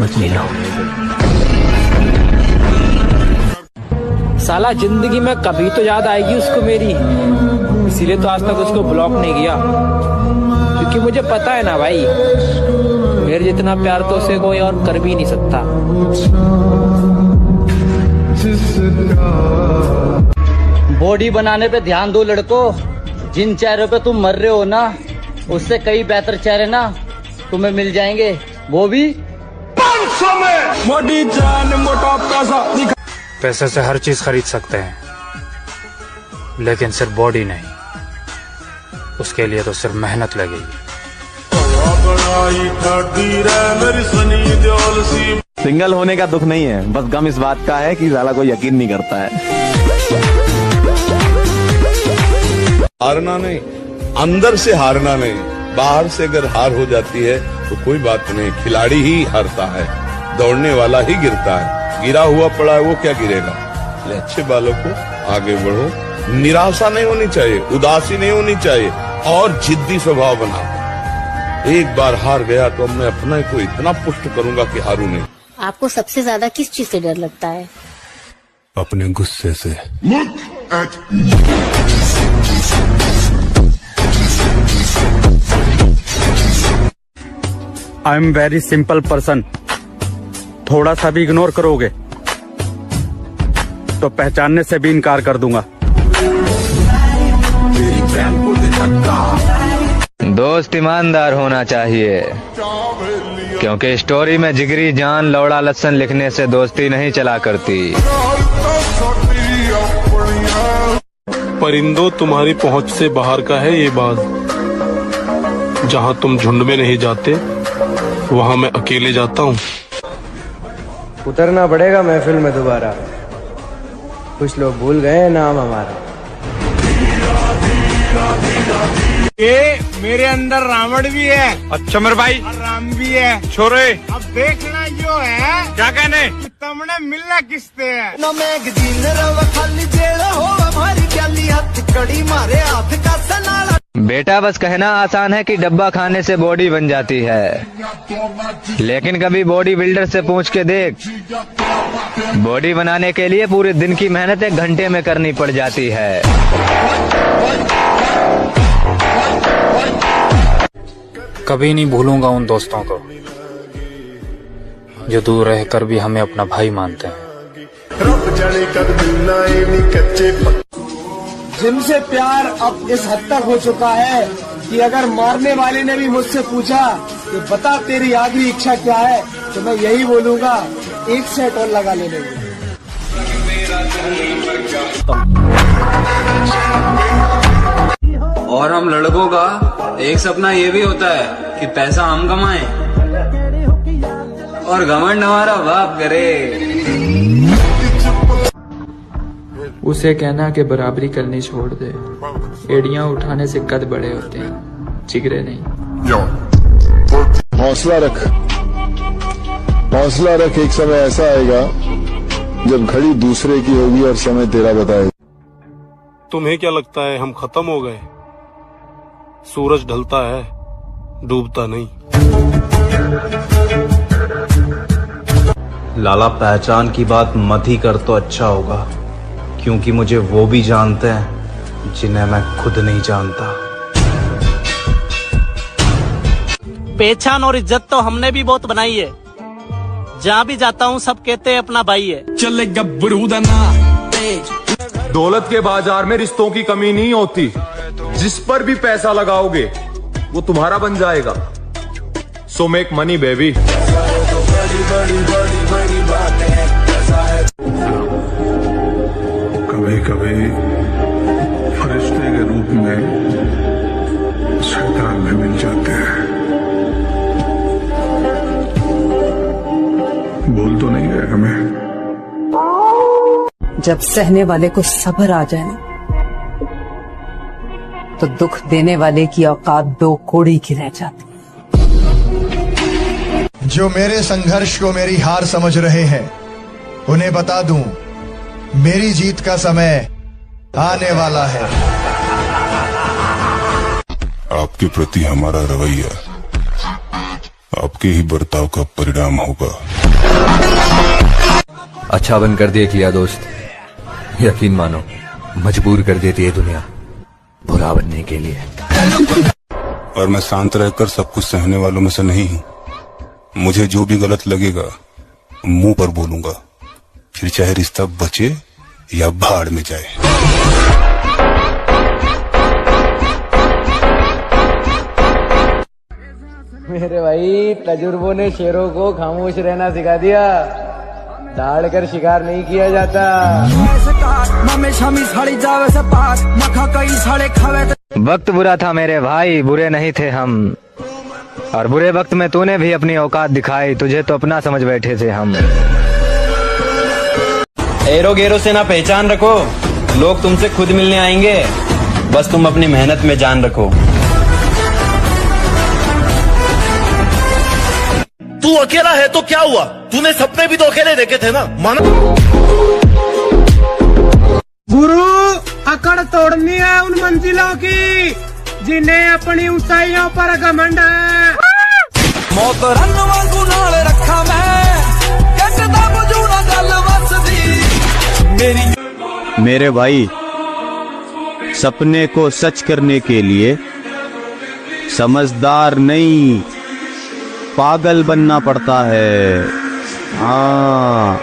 समझ नहीं लो। साला जिंदगी में कभी तो याद आएगी उसको मेरी, इसीलिए तो आज तक उसको ब्लॉक नहीं किया, क्योंकि मुझे पता है ना भाई, मेरे जितना प्यार तो उसे कोई और कर भी नहीं सकता। बॉडी बनाने पे ध्यान दो लड़कों, जिन चेहरों पे तुम मर रहे हो ना, उससे कई बेहतर चेहरे ना तुम्हें मिल जाएंगे, वो भी 500 में। मोटी जान मोटा पैसा। पैसे से हर चीज खरीद सकते हैं, लेकिन सिर्फ बॉडी नहीं, उसके लिए तो सिर्फ मेहनत लगेगी। सिंगल होने का दुख नहीं है, बस गम इस बात का है कि साला कोई यकीन नहीं करता है। हारना नहीं, अंदर से हारना नहीं, बाहर से अगर हार हो जाती है तो कोई बात नहीं, खिलाड़ी ही हारता है, दौड़ने वाला ही गिरता है। गिरा हुआ पड़ा है वो क्या गिरेगा। अच्छे बालों को आगे बढ़ो, निराशा नहीं होनी चाहिए, उदासी नहीं होनी चाहिए, और जिद्दी स्वभाव बना। एक बार हार गया तो मैं अपने को इतना पुष्ट करूंगा कि हारू नहीं। आपको सबसे ज्यादा किस चीज से डर लगता है? अपने गुस्से से। I am very simple person, थोड़ा सा भी इग्नोर करोगे तो पहचानने से भी इनकार कर दूंगा। दोस्त ईमानदार होना चाहिए, क्योंकि स्टोरी में जिगरी जान लौड़ा लहसन लिखने से दोस्ती नहीं चला करती। परिंदों, तुम्हारी पहुंच से बाहर का है ये बात। जहां तुम झुंड में नहीं जाते, वहां मैं अकेले जाता हूँ। उतरना पड़ेगा महफिल में दोबारा, कुछ लोग भूल गए नाम हमारा। ये मेरे अंदर रावण भी है। अच्छा मेरे भाई, राम भी है। छोरे अब देखना यो है क्या कहने कि तुमने मिलना किससे है। न मैगजीन रव खाली जेड़ा हो हमारी प्याली हाथ कड़ी मारे हाथ का सनाला। बेटा बस कहना आसान है कि डब्बा खाने से बॉडी बन जाती है, लेकिन कभी बॉडी बिल्डर से पूछ के देख, बॉडी बनाने के लिए पूरे दिन की मेहनत 1 घंटे में करनी पड़ जाती है। कभी नहीं भूलूंगा उन दोस्तों को जो दूर रहकर भी हमें अपना भाई मानते हैं। जिनसे प्यार अब इस हद तक हो चुका है कि अगर मारने वाले ने भी मुझसे पूछा कि बता तेरी आखिरी इच्छा क्या है, तो मैं यही बोलूंगा, 1 सेट और लगा लेने। और हम लड़कों का एक सपना ये भी होता है कि पैसा हम कमाएं और घमंड हमारा बाप करे। उसे कहना कि बराबरी करनी छोड़ दे, एड़ियां उठाने से कद बड़े होते हैं, जिगरे नहीं। हौसला रख, हौसला रख, एक समय ऐसा आएगा जब घड़ी दूसरे की होगी और समय तेरा बताएगा। तुम्हें क्या लगता है हम खत्म हो गए? सूरज ढलता है, डूबता नहीं। लाला, पहचान की बात मत ही कर तो अच्छा होगा, क्योंकि मुझे वो भी जानते हैं जिन्हें मैं खुद नहीं जानता। पहचान और इज्जत तो हमने भी बहुत बनाई है, जहाँ भी जाता हूँ सब कहते हैं अपना भाई है। चले गब्बरू दाना। दौलत के बाजार में रिश्तों की कमी नहीं होती, जिस पर भी पैसा लगाओगे वो तुम्हारा बन जाएगा। So make money baby. कभी कभी फरिश्ते के रूप में शैतान भी मिल जाते हैं। बोल तो नहीं रहे हमें। जब सहने वाले को सब्र आ जाए ना, तो दुख देने वाले की औकात 2 कोड़ी की रह जाती। जो मेरे संघर्ष को मेरी हार समझ रहे हैं, उन्हें बता दूं, मेरी जीत का समय आने वाला है। आपके प्रति हमारा रवैया आपके ही बर्ताव का परिणाम होगा। अच्छा बन कर देख लिया दोस्त, यकीन मानो मजबूर कर देती है दुनिया बुरा बनने के लिए। और मैं शांत रहकर सब कुछ सहने वालों में से नहीं हूँ। मुझे जो भी गलत लगेगा मुंह पर बोलूंगा, फिर चाहे रिश्ता बचे या भाड़ में जाए। मेरे भाई तजुर्बों ने शेरों को खामोश रहना सिखा दिया, दहाड़ कर शिकार नहीं किया जाता। वक्त बुरा था मेरे भाई, बुरे नहीं थे हम, और बुरे वक्त में तूने भी अपनी औकात दिखाई, तुझे तो अपना समझ बैठे थे हम। एरो गेरो से ना पहचान रखो, लोग तुमसे खुद मिलने आएंगे, बस तुम अपनी मेहनत में जान रखो। तू अकेला है तो क्या हुआ, तूने सपने भी तो अकेले देखे थे ना। मानो गुरु, अकड़ तोड़नी है उन मंजिलों की जिन्हें अपनी ऊंचाइयों पर घमंड है। मौत रंग वांगू नाल रखा मैं, कसदा बुझूना गल वसदी मेरी। मेरे भाई, सपने को सच करने के लिए समझदार नहीं पागल बनना पड़ता है। हाँ,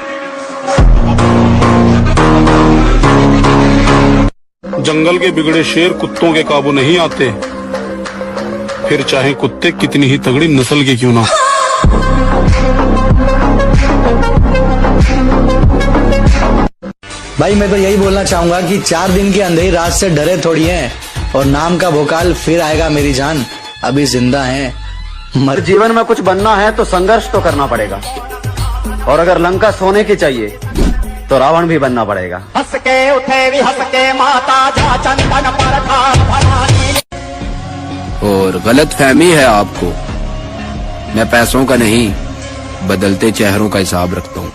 जंगल के बिगड़े शेर कुत्तों के काबू नहीं आते, फिर चाहे कुत्ते कितनी ही तगड़ी नस्ल के क्यों ना। भाई मैं तो यही बोलना चाहूंगा कि 4 दिन की अंधेरी रात से डरे थोड़ी हैं, और नाम का भोकाल फिर आएगा मेरी जान, अभी जिंदा हैं। जीवन में कुछ बनना है तो संघर्ष तो करना पड़ेगा, और अगर लंका सोने की चाहिए तो रावण भी बनना पड़ेगा। हंस के उठे भी हंस के माता जा चंदन पर और गलत फहमी है आपको, मैं पैसों का नहीं बदलते चेहरों का हिसाब रखता हूँ।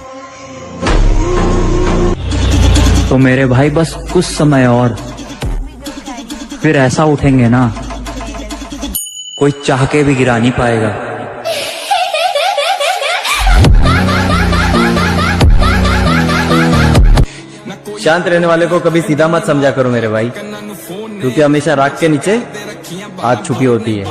तो मेरे भाई बस कुछ समय और, फिर ऐसा उठेंगे ना कोई चाह के भी गिरा नहीं पाएगा। शांत रहने वाले को कभी सीधा मत समझा करो मेरे भाई, क्योंकि हमेशा राख के नीचे आग छुपी होती है।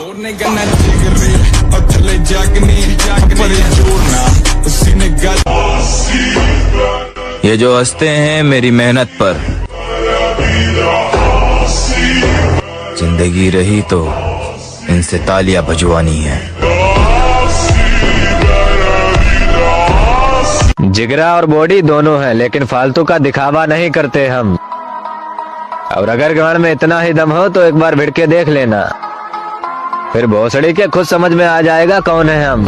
ये जो हंसते हैं मेरी मेहनत पर, जिंदगी रही तो इनसे तालियां बजवानी है। जिगरा और बॉडी दोनों है, लेकिन फालतू का दिखावा नहीं करते हम, और अगर गांड में इतना ही दम हो तो एक बार भिड़ के देख लेना, फिर भोसड़ी के खुद समझ में आ जाएगा कौन है हम।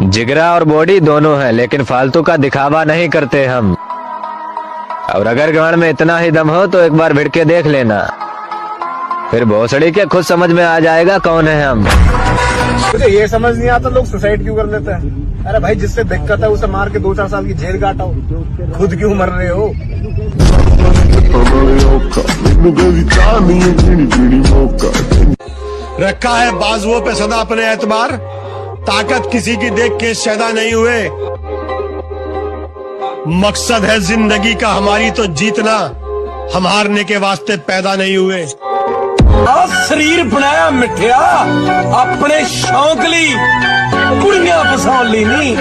जिगरा और बॉडी दोनों है, लेकिन फालतू का दिखावा नहीं करते हम, और अगर गांड में इतना ही दम हो तो एक बार भिड़ के देख लेना, फिर भोसड़ी के खुद समझ में आ जाएगा कौन है हम। मुझे ये समझ नहीं आता लोग सुसाइड क्यों कर लेते हैं। अरे भाई, जिससे दिक्कत है उसे मार के 2-4 साल की जेल काटाओ, खुद क्यों मर रहे हो। रखा है बाजुओं पे सदा अपने एतबार, ताकत किसी की देख के शैदा नहीं हुए। मकसद है जिंदगी का हमारी तो जीतना, हम हारने के वास्ते पैदा नहीं हुए। शरीर बनाया मिठिया अपने शौक ली, कुड़ियां फसा ली नहीं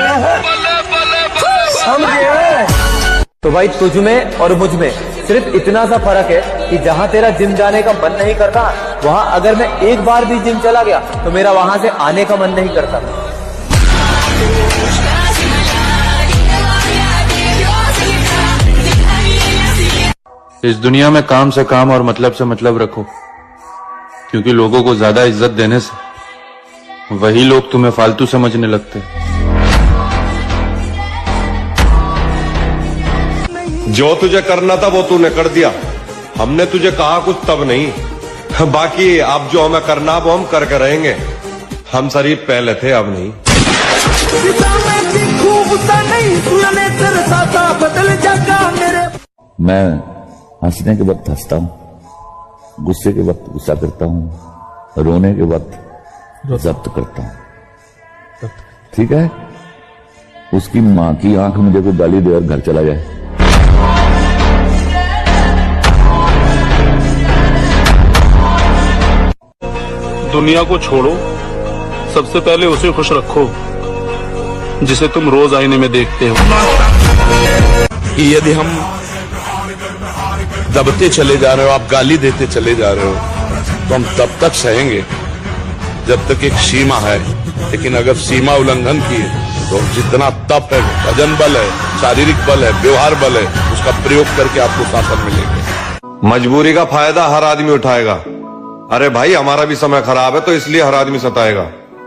समझे। तो भाई तुझ में और मुझ में सिर्फ इतना सा फर्क है कि जहाँ तेरा जिम जाने का मन नहीं करता, वहाँ अगर मैं एक बार भी जिम चला गया तो मेरा वहाँ से आने का मन नहीं करता। इस दुनिया में काम से काम और मतलब से मतलब रखो, क्योंकि लोगों को ज्यादा इज्जत देने से वही लोग तुम्हें फालतू समझने लगते हैं। जो तुझे करना था वो तूने कर दिया, हमने तुझे कहा कुछ तब नहीं, बाकी अब जो हमें करना वो हम करके रहेंगे। हम शरीफ पहले थे, अब नहीं। मैं हंसने के वक्त हंसता हूँ, गुस्से के वक्त गुस्सा करता हूँ, रोने के वक्त जब्त करता हूँ। ठीक है, उसकी मां की आंख मुझे को गाली दे और घर चला जाए। दुनिया को छोड़ो, सबसे पहले उसे खुश रखो जिसे तुम रोज आईने में देखते हो। कि यदि हम दबते चले जा रहे हो, आप गाली देते चले जा रहे हो, तो हम तब तक सहेंगे जब तक एक सीमा है। लेकिन अगर सीमा उल्लंघन की तो जितना तप है, भजन बल है, शारीरिक बल है, व्यवहार बल है, उसका प्रयोग करके आपको शासन मिलेगा। मजबूरी का फायदा हर आदमी उठाएगा। अरे भाई, हमारा भी समय खराब है तो इसलिए हर आदमी सताएगा।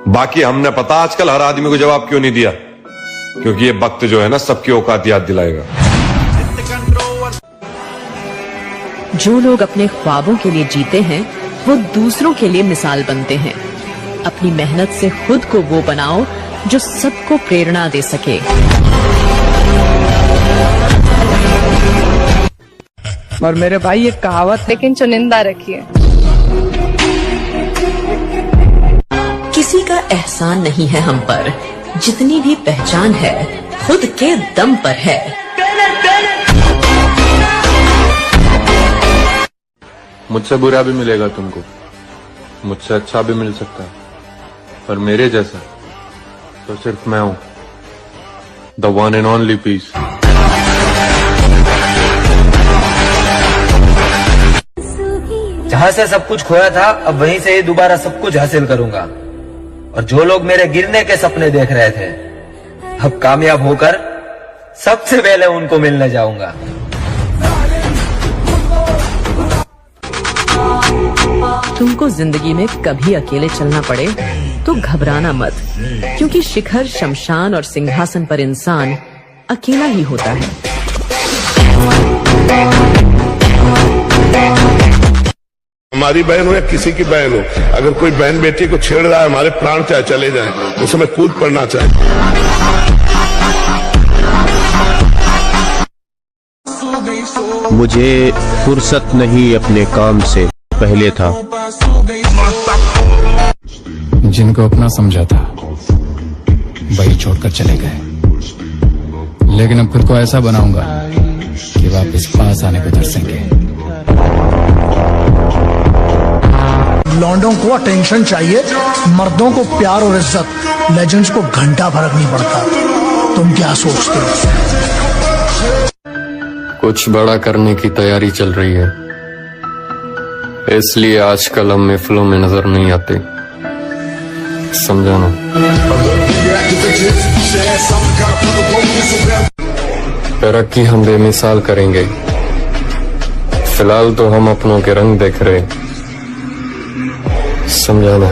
बाकी हमने पता आजकल हर आदमी को जवाब क्यों नहीं दिया, क्योंकि ये वक्त जो है ना सबकी औकात याद दिलाएगा। जो लोग अपने ख्वाबों के लिए जीते हैं वो दूसरों के लिए मिसाल बनते हैं। अपनी मेहनत से खुद को वो बनाओ जो सबको प्रेरणा दे सके। और मेरे भाई एक कहावत, लेकिन चुनिंदा रखिए। किसी का एहसान नहीं है हम पर, जितनी भी पहचान है खुद के दम पर है। मुझसे बुरा भी मिलेगा तुमको, मुझसे अच्छा भी मिल सकता है, पर मेरे जैसा तो सिर्फ मैं हूं, the one and only piece. जहां से सब कुछ खोया था, अब वहीं से ही दोबारा सब कुछ हासिल करूंगा। और जो लोग मेरे गिरने के सपने देख रहे थे, अब कामयाब होकर सबसे पहले उनको मिलने जाऊंगा। तुमको जिंदगी में कभी अकेले चलना पड़े तो घबराना मत, क्योंकि शिखर, शमशान और सिंहासन पर इंसान अकेला ही होता है। हमारी बहन हो या किसी की बहन हो, अगर कोई बहन बेटी को छेड़ रहा है, हमारे प्राण चाहे चले जाएं, उस समय कूद पड़ना चाहिए। मुझे फुर्सत नहीं अपने काम से, पहले था। जिनको अपना समझा था वही छोड़कर चले गए, लेकिन अब खुद को ऐसा बनाऊंगा कि वापस पास आने को तरसेंगे। लौंडों को अटेंशन चाहिए, मर्दों को प्यार और इज्जत। लेजेंड्स को घंटा फर्क नहीं पड़ता। तुम क्या सोचते हो? कुछ बड़ा करने की तैयारी चल रही है, इसलिए आजकल हम महफिलों में नजर नहीं आते, समझाना। तरक्की हम बेमिसाल करेंगे, फिलहाल तो हम अपनों के रंग देख रहे, समझाना।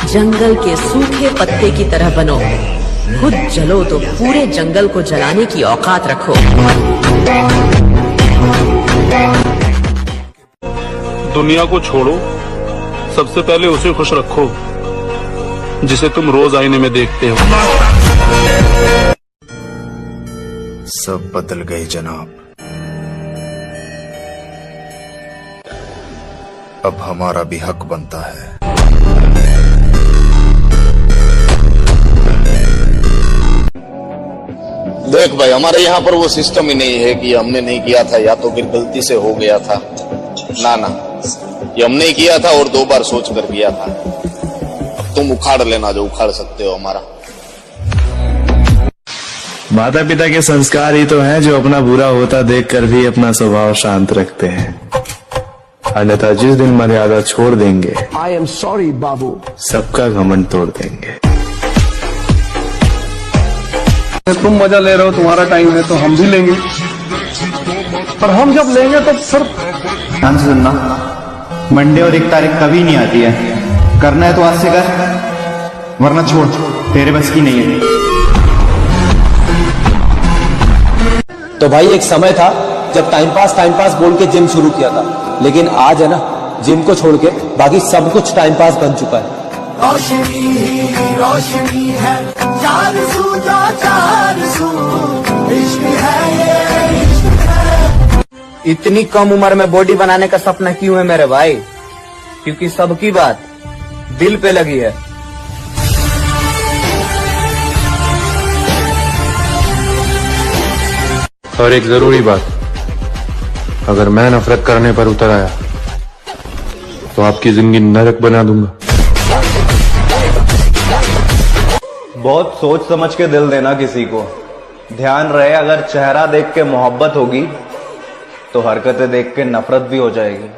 जंगल के सूखे पत्ते की तरह बनो, खुद जलो तो पूरे जंगल को जलाने की औकात रखो। दुनिया को छोड़ो, सबसे पहले उसे खुश रखो जिसे तुम रोज आईने में देखते हो। सब बदल गए जनाब, अब हमारा भी हक बनता है। देख भाई, हमारे यहाँ पर वो सिस्टम ही नहीं है कि हमने नहीं किया था या तो फिर गलती से हो गया था। ना ना, ये हमने किया था और 2 बार सोच कर किया था। अब तुम उखाड़ लेना जो उखाड़ सकते हो हमारा। माता पिता के संस्कार ही तो हैं जो अपना बुरा होता देखकर भी अपना स्वभाव शांत रखते हैं, अन्यथा जिस दिन मर्यादा छोड़ देंगे, आई एम सॉरी बाबू, सबका घमंड तोड़ देंगे। तुम मजा ले रहे हो, तुम्हारा टाइम है तो हम भी लेंगे, पर हम जब लेंगे तो सिर्फ ध्यान से सुनना, मंडे और 1 तारीख कभी नहीं आती है। करना है तो आज से कर, वरना छोड़, तेरे बस की नहीं है। तो भाई एक समय था जब टाइम पास बोल के जिम शुरू किया था, लेकिन आज है ना, जिम को छोड़ के बाकी सब कुछ टाइम पास बन चुका है। रोशनी है, चार सू, इश्क है ये, इश्क है। इतनी कम उम्र में बॉडी बनाने का सपना क्यों है मेरे भाई? क्योंकि सबकी बात दिल पे लगी है। और एक जरूरी बात, अगर मैं नफरत करने पर उतर आया तो आपकी जिंदगी नरक बना दूंगा। बहुत सोच समझ के दिल देना किसी को। ध्यान रहे, अगर चेहरा देख के मोहब्बत होगी तो हरकतें देख के नफरत भी हो जाएगी।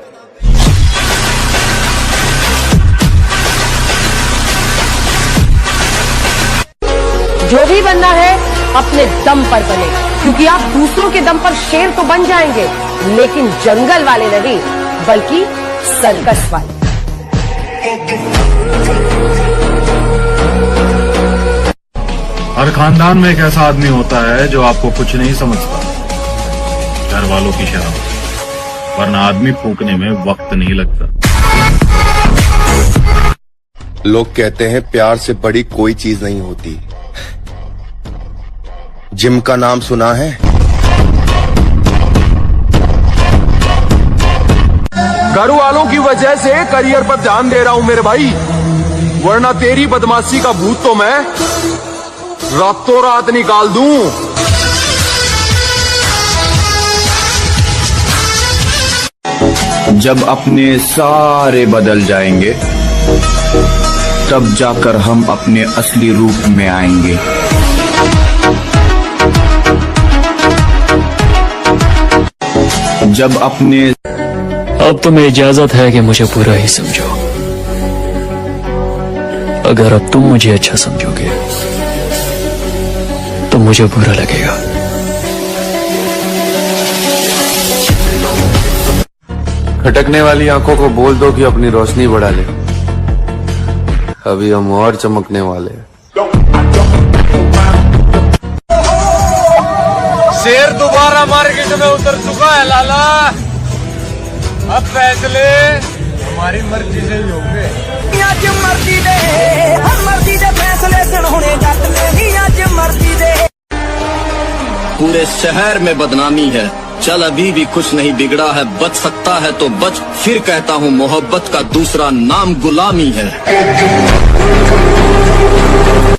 जो भी बनना है अपने दम पर बने, क्योंकि आप दूसरों के दम पर शेर तो बन जाएंगे, लेकिन जंगल वाले नहीं, बल्कि सर्कस वाले। हर खानदान में एक ऐसा आदमी होता है जो आपको कुछ नहीं समझता, घर वालों की शर्म, वरना आदमी फूकने में वक्त नहीं लगता। लोग कहते हैं प्यार से बड़ी कोई चीज नहीं होती। जिम का नाम सुना है? घर वालों की वजह से करियर पर ध्यान दे रहा हूं मेरे भाई, वरना तेरी बदमाशी का भूत तो मैं रातों रात निकाल दूं। जब अपने सारे बदल जाएंगे तब जाकर हम अपने असली रूप में आएंगे। जब अपने अब तुम्हें इजाजत है कि मुझे बुरा ही समझो। अगर अब तुम मुझे अच्छा समझोगे तो मुझे बुरा लगेगा। खटकने वाली आंखों को बोल दो कि अपनी रोशनी बढ़ा ले, अभी हम और चमकने वाले हैं। शेर दोबारा मार्केट में उतर चुका है लाला। अब फैसले हमारी मर्जी से ही होंगे। आज मर्जी दे, हर मर्जी दे फैसले सुनने जट नहीं, आज मर्जी दे। पूरे शहर में बदनामी है, चल अभी भी कुछ नहीं बिगड़ा है, बच सकता है तो बच, फिर कहता हूँ मोहब्बत का दूसरा नाम गुलामी है।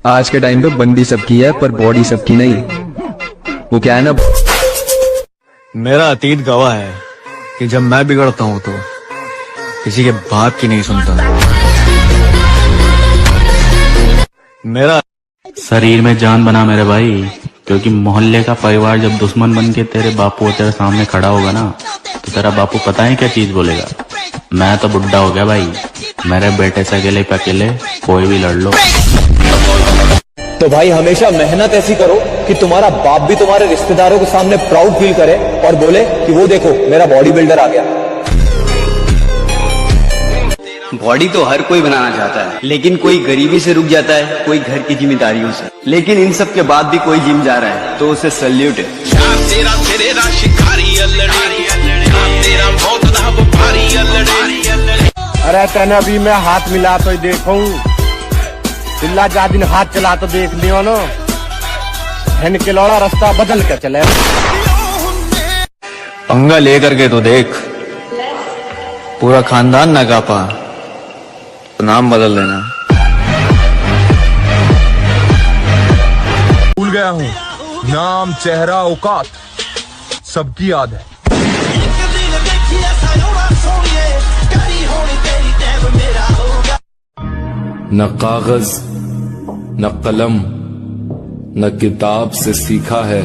आज के टाइम पे बंदी सबकी है पर बॉडी सबकी नहीं। वो क्या है ना, मेरा अतीत गवाह है कि जब मैं बिगड़ता हूँ तो किसी के बाप की नहीं सुनता। मेरा शरीर में जान बना मेरे भाई, क्योंकि मोहल्ले का परिवार जब दुश्मन बन के तेरे बापू तेरे सामने खड़ा होगा ना, तो तेरा बापू पता है क्या चीज बोलेगा? मैं तो बुढ़ा हो गया भाई, मेरे बेटे से अकेले पे अकेले कोई भी लड़ लो। तो भाई हमेशा मेहनत ऐसी करो कि तुम्हारा बाप भी तुम्हारे रिश्तेदारों के सामने प्राउड फील करे और बोले कि वो देखो मेरा बॉडी बिल्डर आ गया। बॉडी तो हर कोई बनाना चाहता है, लेकिन कोई गरीबी से रुक जाता है, कोई घर की जिम्मेदारियों से। लेकिन इन सब के बाद भी कोई जिम जा रहा है तो उसे सल्यूट है। अरे कहना भी मैं हाथ मिला तो देखूं, चिल्ला जा दिन हाथ चला तो देख लियो ना, हेन के लौड़ा रास्ता बदल के चले। पंगा लेकर के तो देख, पूरा खानदान ना कापा तो नाम बदल देना। भूल गया हूँ नाम, चेहरा, औकात सबकी याद है। न कागज न कलम न किताब से सीखा है,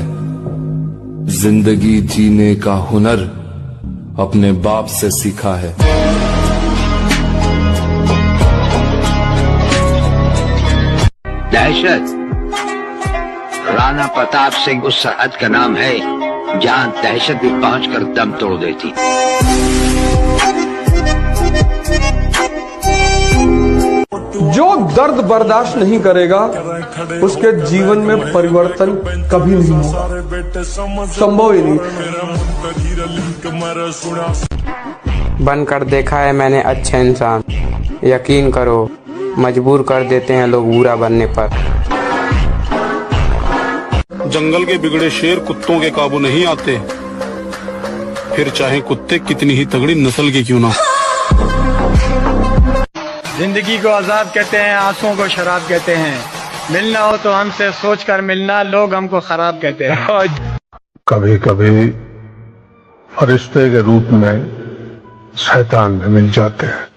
जिंदगी जीने का हुनर अपने बाप से सीखा है। दहशत राणा प्रताप सिंह उस सरहद का नाम है जहां दहशत भी पहुंचकर दम तोड़ देती। जो दर्द बर्दाश्त नहीं करेगा उसके जीवन में परिवर्तन कभी नहीं होगा, संभव ही नहीं। बनकर देखा है मैंने अच्छे इंसान, यकीन करो मजबूर कर देते हैं लोग बुरा बनने पर। जंगल के बिगड़े शेर कुत्तों के काबू नहीं आते, फिर चाहे कुत्ते कितनी ही तगड़ी नस्ल के क्यों ना। जिंदगी को अजाब कहते हैं, आंसुओं को शराब कहते हैं। मिलना हो तो हमसे सोच कर मिलना, लोग हमको खराब कहते हैं। कभी कभी फरिश्ते के रूप में शैतान भी मिल जाते हैं।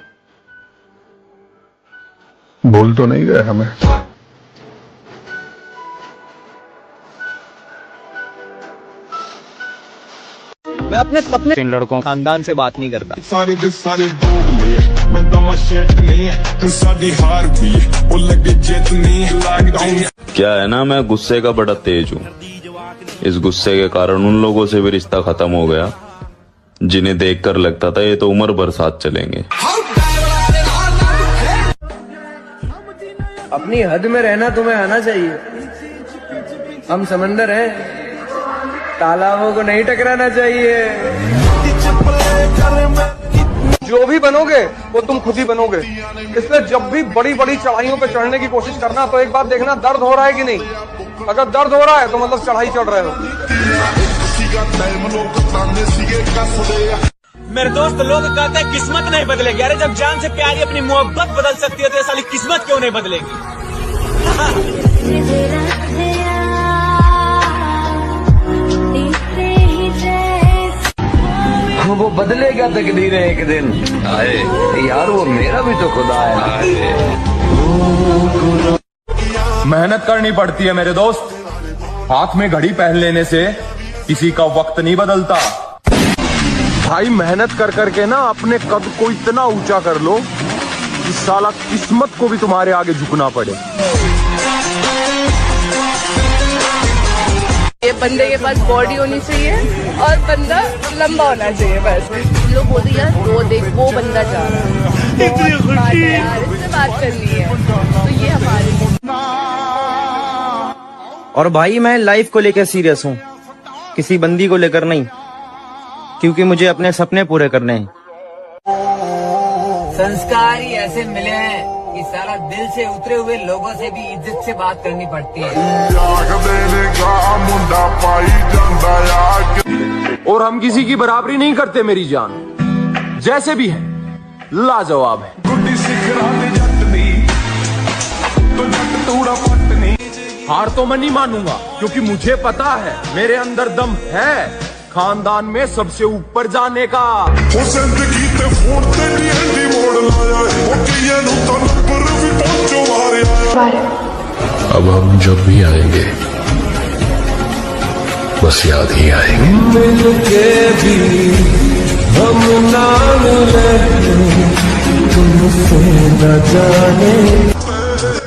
भूल तो नहीं गए हमें? मैं अपने इन लड़कों खानदान से बात नहीं करता। क्या है ना, मैं गुस्से का बड़ा तेज हूँ। इस गुस्से के कारण उन लोगों से भी रिश्ता खत्म हो गया जिन्हें देखकर लगता था ये तो उम्र भर साथ चलेंगे। अपनी हद में रहना तुम्हें आना चाहिए। हम समंदर हैं, तालाबों को नहीं टकराना चाहिए। जो भी बनोगे वो तुम खुद ही बनोगे, इसलिए जब भी बड़ी बड़ी चढ़ाइयों पे चढ़ने की कोशिश करना तो एक बार देखना दर्द हो रहा है कि नहीं। अगर दर्द हो रहा है तो मतलब चढ़ाई चढ़ रहे हो। मेरे दोस्त, लोग कहते हैं किस्मत नहीं बदलेगी। अरे जब जान से प्यारी अपनी मोहब्बत बदल सकती है तो ये साली किस्मत क्यों नहीं बदलेगी? वो बदलेगा तकदीर एक दिन। यार वो मेरा भी तो खुदा है। मेहनत करनी पड़ती है मेरे दोस्त। हाथ में घड़ी पहन लेने से किसी का वक्त नहीं बदलता। भाई मेहनत कर करके ना अपने कद को इतना ऊंचा कर लो कि साला किस्मत को भी तुम्हारे आगे झुकना पड़े। ये बंदे के पास बॉडी होनी चाहिए और बंदा लंबा होना चाहिए। बस लोग बोलते यार वो देख वो बंदा जा रहा है, यार इससे बात करनी है तो ये हमारे। और भाई मैं लाइफ को लेकर सीरियस हूँ, किसी बंदी को लेकर नहीं, क्योंकि मुझे अपने सपने पूरे करने हैं। संस्कार ही ऐसे मिले हैं कि सारा दिल से उतरे हुए लोगों से भी इज्जत से बात करनी पड़ती है। और हम किसी की बराबरी नहीं करते मेरी जान, जैसे भी है लाजवाब है। हार तो मैं नहीं मानूंगा, क्योंकि मुझे पता है मेरे अंदर दम है खानदान में सबसे ऊपर जाने का। अब हम जब भी आएंगे बस याद ही आएंगे।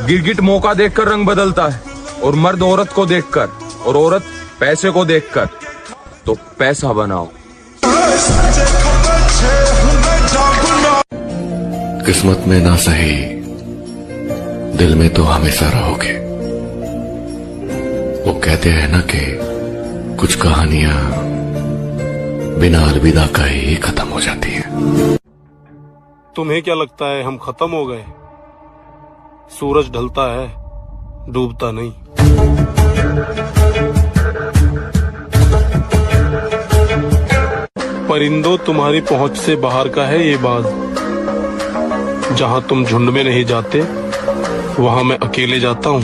गिरगिट मौका देखकर रंग बदलता है, और मर्द औरत को देखकर, और औरत पैसे को देखकर। तो पैसा बनाओ। किस्मत में ना सही, दिल में तो हमेशा रहोगे। वो कहते हैं ना कि कुछ कहानियां बिना अलविदा का ही खत्म हो जाती हैं। तुम्हें क्या लगता है हम खत्म हो गए? सूरज ढलता है, डूबता नहीं। परिंदों, तुम्हारी पहुंच से बाहर का है ये बाज। जहां तुम झुंड में नहीं जाते वहां मैं अकेले जाता हूं।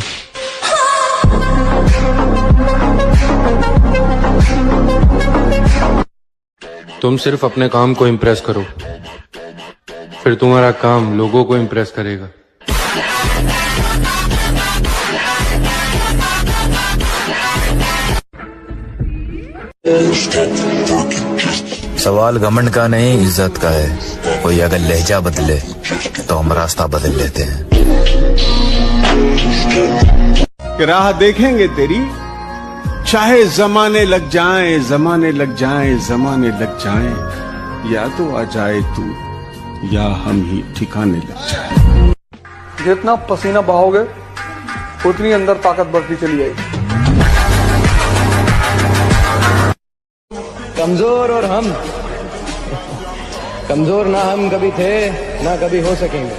तुम सिर्फ अपने काम को इम्प्रेस करो, फिर तुम्हारा काम लोगों को इम्प्रेस करेगा। सवाल घमंड का नहीं, इज्जत का है। कोई अगर लहजा बदले तो हम रास्ता बदल लेते हैं। राह देखेंगे तेरी, चाहे जमाने लग जाएं, जमाने लग जाएं, जमाने लग जाएं। या तो आ जाए तू, या हम ही ठिकाने लग जाएं। जितना पसीना बहाओगे उतनी अंदर ताकत बढ़ती चली जाएगी। कमजोर और हम कमजोर ना हम कभी थे ना कभी हो सकेंगे।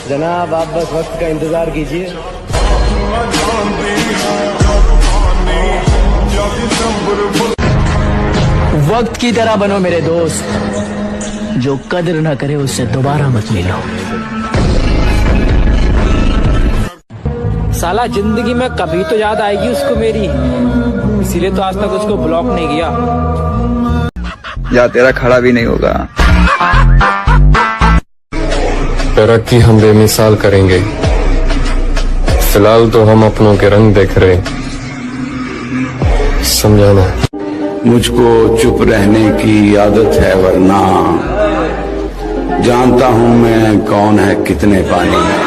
जनाब आप बस वक्त का इंतजार कीजिए। वक्त की तरह बनो मेरे दोस्त, जो कदर ना करे उससे दोबारा मत मिलो। साला जिंदगी में कभी तो याद आएगी उसको मेरी, इसीलिए तो आज तक उसको ब्लॉक नहीं किया। या तेरा खड़ा भी नहीं होगा। तरक्की हम बेमिसाल करेंगे, फिलहाल तो हम अपनों के रंग देख रहे, समझाना। मुझको चुप रहने की आदत है, वरना जानता हूं मैं कौन है कितने पानी में।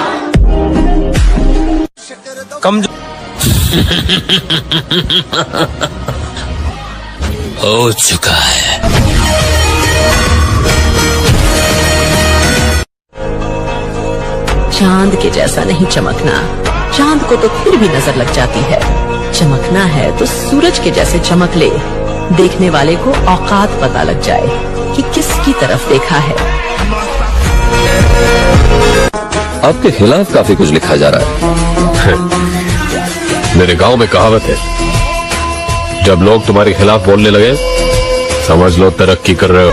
हो चुका है। चांद के जैसा नहीं चमकना, चांद को तो फिर भी नजर लग जाती है। चमकना है तो सूरज के जैसे चमक ले, देखने वाले को औकात पता लग जाए कि किसकी तरफ देखा है। आपके खिलाफ काफी कुछ लिखा जा रहा है। मेरे गांव में कहावत है, जब लोग तुम्हारे खिलाफ बोलने लगे समझ लो तरक्की कर रहे हो।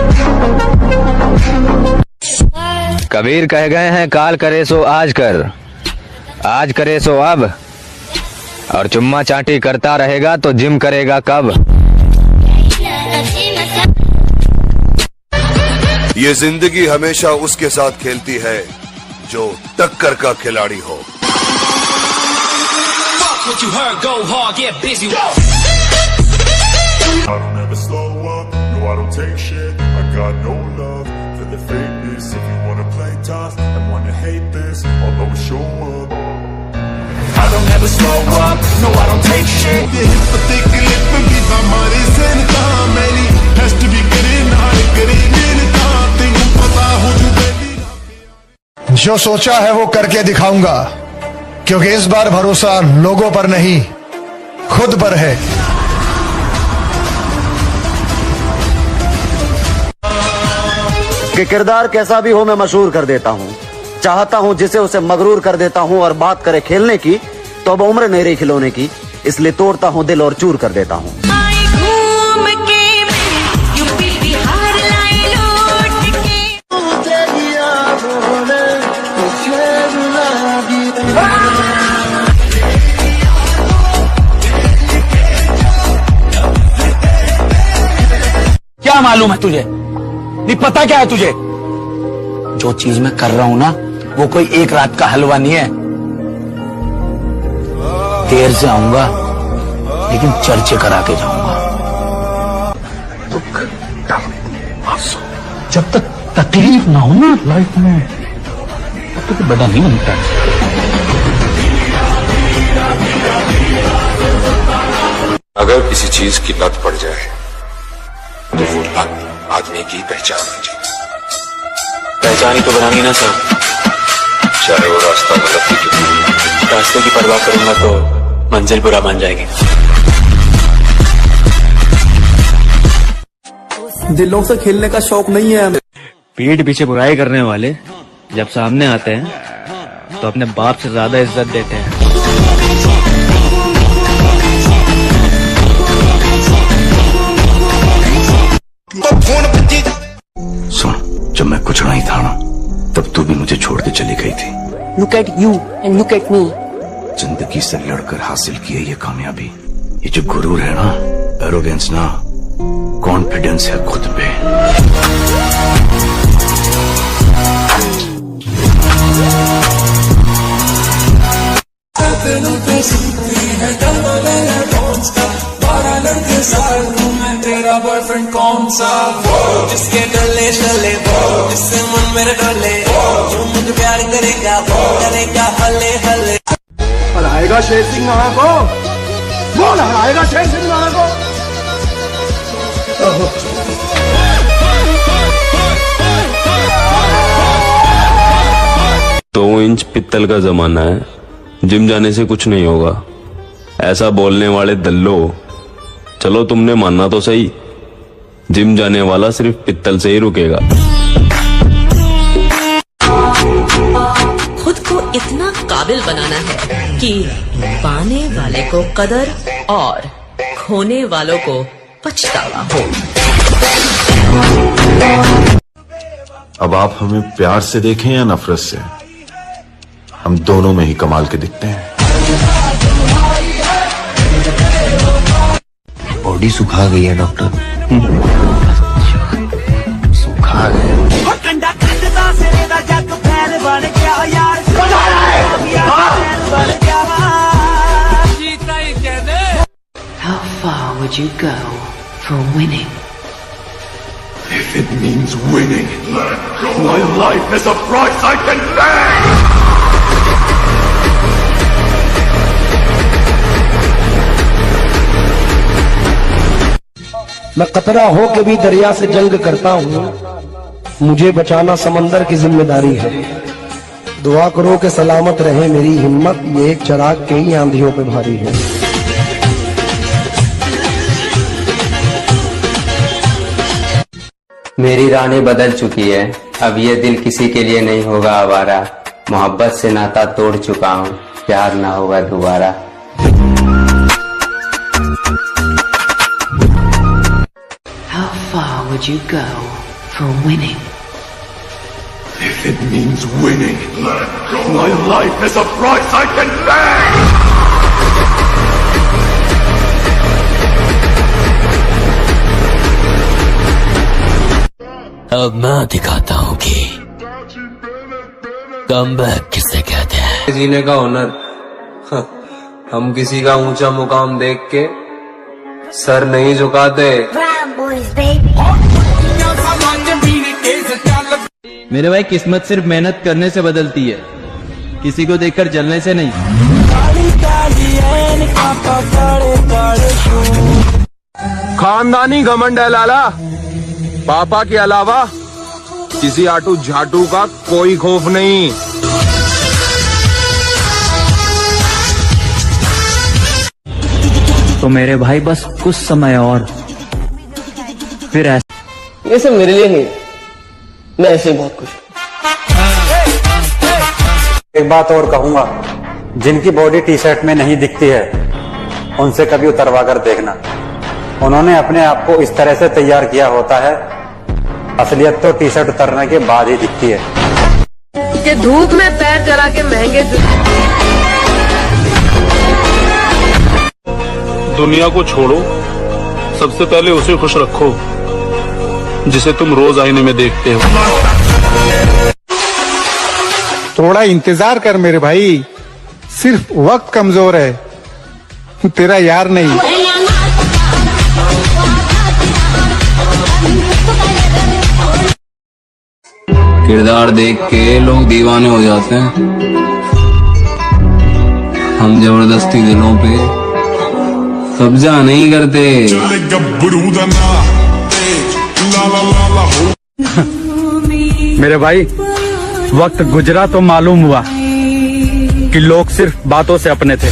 कबीर कह गए हैं, काल करे सो आज कर, आज करे सो अब, और चुम्मा चाटी करता रहेगा तो जिम करेगा कब। ये जिंदगी हमेशा उसके साथ खेलती है जो टक्कर का खिलाड़ी हो। जो सोचा है वो करके दिखाऊंगा, क्योंकि इस बार भरोसा लोगों पर नहीं खुद पर है। कि किरदार कैसा भी हो मैं मशहूर कर देता हूँ, चाहता हूँ जिसे उसे मगरूर कर देता हूँ। और बात करे खेलने की तो अब उम्र नहीं रही खिलौने की, इसलिए तोड़ता हूँ दिल और चूर कर देता हूँ। क्या मालूम है तुझे? नहीं पता क्या है तुझे? जो चीज मैं कर रहा हूं ना, वो कोई एक रात का हलवा नहीं है। देर से आऊंगा लेकिन चर्चे करा के जाऊंगा। जब तक तकलीफ ना हो ना लाइफ में, तब तक बड़ा नहीं बनता। अगर किसी चीज की लत पड़ जाए तो वो लत आदमी की पहचान बन जाती। पहचान ही तो बनानी ना सर, चाहे वो रास्ता गलत ही क्यों हो। रास्ते की परवाह करूंगा तो मंजिल बुरा मान जाएगी। दिलों से खेलने का शौक नहीं है हमें। पीठ पीछे बुराई करने वाले जब सामने आते हैं तो अपने बाप से ज्यादा इज्जत देते हैं। सुन, जब मैं कुछ नहीं था ना, तब तू भी मुझे छोड़ के चली गई थी। Look at you and look at me. जिंदगी से लड़कर हासिल की है ये कामयाबी। ये जो गुरूर है ना, एरोगेंस ना, कॉन्फिडेंस है खुद पे। तेरा बॉयफ्रेंड कौन सा, वो जिसके डले शले, वो जिससे मन मेरे डले, जो मुझे प्यार करेगा वो करेगा हले हले। हराएगा शेर सिंह वहां को, बोल हराएगा शेर सिंह वहां को। 2 इंच पित्तल का जमाना है, जिम जाने से कुछ नहीं होगा। ऐसा बोलने वाले दल्लो, चलो तुमने मानना तो सही, जिम जाने वाला सिर्फ पित्तल से ही रुकेगा। खुद को इतना काबिल बनाना है कि पाने वाले को कदर और खोने वालों को पछतावा हो। अब आप हमें प्यार से देखें या नफरत से, हम दोनों में ही कमाल के दिखते हैं। बॉडी सुखा गई है डॉक्टर, सुखा गई। How far would you go for winning? If it means winning, my life is a price I can pay! मैं कतरा हो के भी दरिया से जंग करता हूँ, मुझे बचाना समंदर की जिम्मेदारी है। दुआ करो कि सलामत रहे मेरी हिम्मत, ये एक चिराग कई आंधियों पे भारी है। मेरी रानी बदल चुकी है, अब ये दिल किसी के लिए नहीं होगा आवारा। मोहब्बत से नाता तोड़ चुका हूँ, प्यार ना होगा दोबारा। How far would you go for winning? If it means winning, my life is a price I can pay! अब मैं दिखाता हूँ कि कमबैक किसे कहते हैं। जीने का हुनर, हम किसी का ऊंचा मुकाम देख के सर नहीं झुकाते। मेरे भाई किस्मत सिर्फ मेहनत करने से बदलती है, किसी को देखकर जलने से नहीं। खानदानी घमंड है लाला, पापा के अलावा किसी आटू झाटू का कोई खौफ नहीं। तो मेरे भाई बस कुछ समय और फिर ऐसे। ये सब मेरे लिए नहीं, मैं ऐसे बहुत खुश हूँ। एक बात और कहूंगा, जिनकी बॉडी टी शर्ट में नहीं दिखती है उनसे कभी उतरवा कर देखना। उन्होंने अपने आप को इस तरह से तैयार किया होता है, असलियत तो टी शर्ट उतरने के बाद ही दिखती है। कि धूप में पैर जला के महंगे दुनिया को छोड़ो, सबसे पहले उसे खुश रखो जिसे तुम रोज आईने में देखते हो। थोड़ा इंतजार कर मेरे भाई, सिर्फ वक्त कमजोर है, तेरा यार नहीं। किरदार देख के लोग दीवाने हो जाते हैं, हम जबरदस्ती दिलों पे कब्जा नहीं करते। मेरे भाई वक्त गुजरा तो मालूम हुआ कि लोग सिर्फ बातों से अपने थे।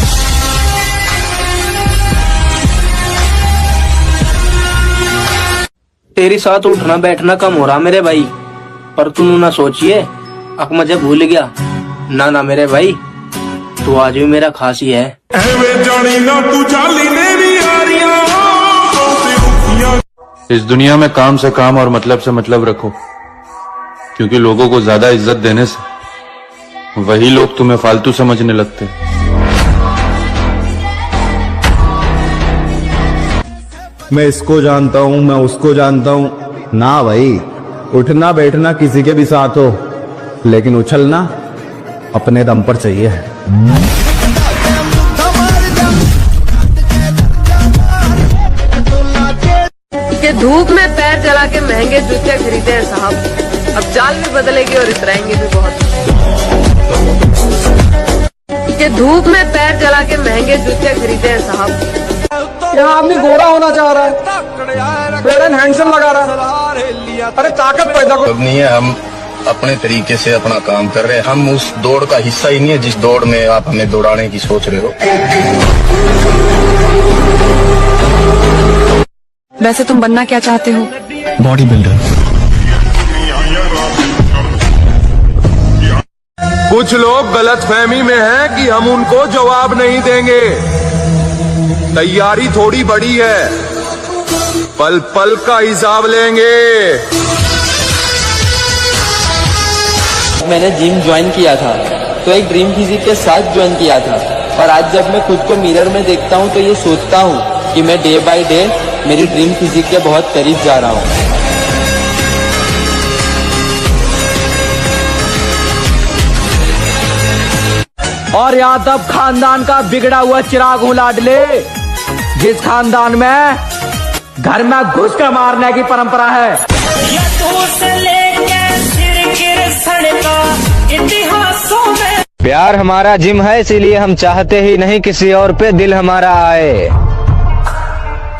तेरे साथ उठना बैठना कम हो रहा मेरे भाई, पर तू ना सोचिए अक मुझे भूल गया। ना ना मेरे भाई, तू आज भी मेरा खास ही है। इस दुनिया में काम से काम और मतलब से मतलब रखो, क्योंकि लोगों को ज्यादा इज्जत देने से वही लोग तुम्हें फालतू समझने लगते हैं। मैं इसको जानता हूँ, मैं उसको जानता हूँ। ना भाई, उठना बैठना किसी के भी साथ हो, लेकिन उछलना अपने दम पर चाहिए। कि धूप में पैर जला के महंगे जूते खरीदे हैं साहब, अब चाल भी बदलेगी और इतराएंगे भी बहुत। कि धूप में पैर जला के महंगे जूते खरीदे हैं साहब। यहाँ आदमी गोरा होना चाह रहा है, फेयर एंड हैंडसम लगा रहा है, अरे ताकत पैदा अब नहीं है। हम अपने तरीके से अपना काम कर रहे हैं, हम उस दौड़ का हिस्सा ही नहीं है जिस दौड़ में आप हमें दौड़ाने की सोच रहे हो। वैसे तुम बनना क्या चाहते हो? Body builder. कुछ लोग गलतफहमी में हैं कि हम उनको जवाब नहीं देंगे। तैयारी थोड़ी बड़ी है, पल पल का हिसाब लेंगे। मैंने जिम ज्वाइन किया था तो एक ड्रीम फिजिक के साथ ज्वाइन किया था, और आज जब मैं खुद को मिरर में देखता हूँ तो ये सोचता हूँ कि मैं डे बाय डे मेरी ड्रीम फिजिक के बहुत करीब जा रहा हूँ। और यादव खानदान का बिगड़ा हुआ चिराग हूँ लाडले, जिस खानदान में घर में घुस कर मारने की परंपरा है। प्यार हमारा जिम है, इसीलिए हम चाहते ही नहीं किसी और पे दिल हमारा आए।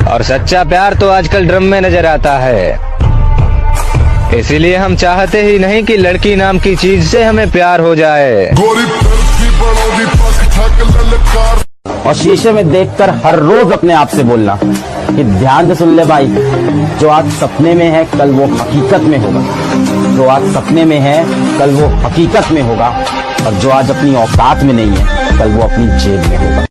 और सच्चा प्यार तो आजकल ड्रम में नजर आता है, इसीलिए हम चाहते ही नहीं कि लड़की नाम की चीज से हमें प्यार हो जाए। और शीशे में देखकर हर रोज अपने आप से बोलना कि ध्यान से सुन ले भाई, जो आज सपने में है कल वो हकीकत में होगा, जो आज सपने में है कल वो हकीकत में होगा, और जो आज अपनी औकात में नहीं है कल वो अपनी जेब में होगा।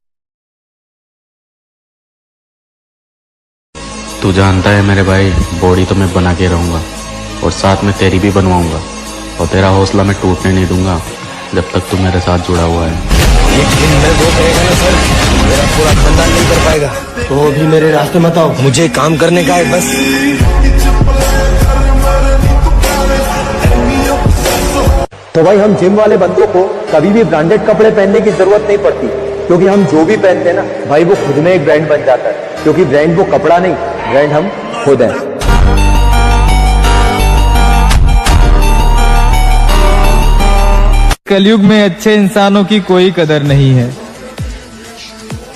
तू जानता है मेरे भाई, बॉडी तो मैं बना के रहूंगा और साथ में तेरी भी बनवाऊंगा, और तेरा हौसला मैं टूटने नहीं दूंगा जब तक तू मेरे साथ जुड़ा हुआ है। एक दिन मैं वो करेगा ना सर, मेरा पूरा खानदान नहीं कर पाएगा, तो भी मेरे रास्ते मत आओ, मुझे काम करने का है बस। तो भाई हम जिम वाले बंदों को कभी भी ब्रांडेड कपड़े पहनने की जरूरत नहीं पड़ती, क्योंकि हम जो भी पहनते हैं ना भाई वो खुद में एक ब्रांड बन जाता है, क्योंकि ब्रांड वो कपड़ा नहीं, ब्रांड हम खुद हैं। कलयुग में अच्छे इंसानों की कोई कदर नहीं है,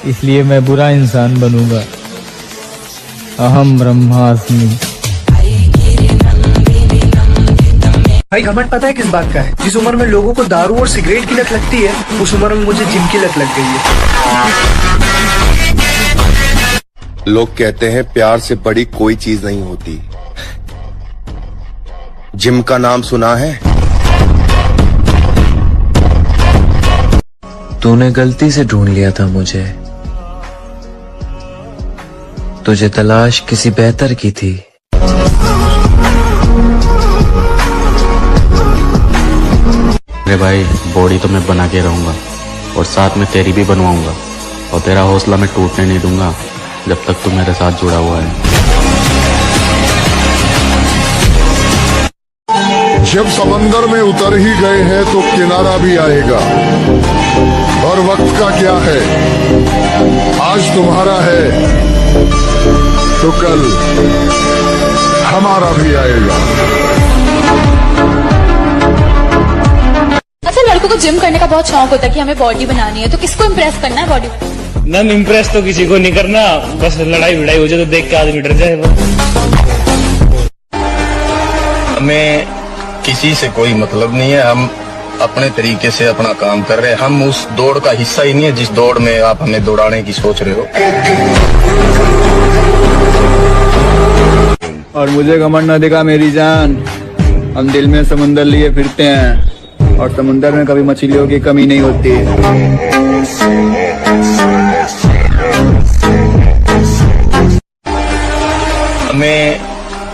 इसलिए मैं बुरा इंसान बनूंगा। अहम ब्रह्मास्मि। भाई घमंड पता है किस बात का है? जिस उम्र में लोगों को दारू और सिगरेट की लत लगती है, उस उम्र में मुझे जिम की लत लग गई है। लोग कहते हैं प्यार से बड़ी कोई चीज नहीं होती। जिम का नाम सुना है? तूने गलती से ढूंढ लिया था मुझे, तुझे तलाश किसी बेहतर की थी। मेरे भाई, बॉडी तो मैं बना के रहूंगा और साथ में तेरी भी बनवाऊंगा, और तेरा हौसला मैं टूटने नहीं दूंगा जब तक तू मेरे साथ जुड़ा हुआ है। जब समंदर में उतर ही गए हैं तो किनारा भी आएगा, और वक्त का क्या है, आज तुम्हारा है तो कल हमारा भी आएगा। अच्छा, लड़कों को जिम करने का बहुत शौक होता है कि हमें बॉडी बनानी है, तो किसको इम्प्रेस करना है बॉडी? मैम इम्प्रेस तो किसी को नहीं करना, बस लड़ाई भिड़ाई हो जाए तो देख के आदमी डर जाए। हमें किसी से कोई मतलब नहीं है, हम अपने तरीके से अपना काम कर रहे हैं। हम उस दौड़ का हिस्सा ही नहीं है जिस दौड़ में आप हमें दौड़ाने की सोच रहे हो। और मुझे घमंड न दिखा मेरी जान, हम दिल में समुंदर लिए फिरते हैं, और समुंदर में कभी मछलियों की कमी नहीं होती। हमें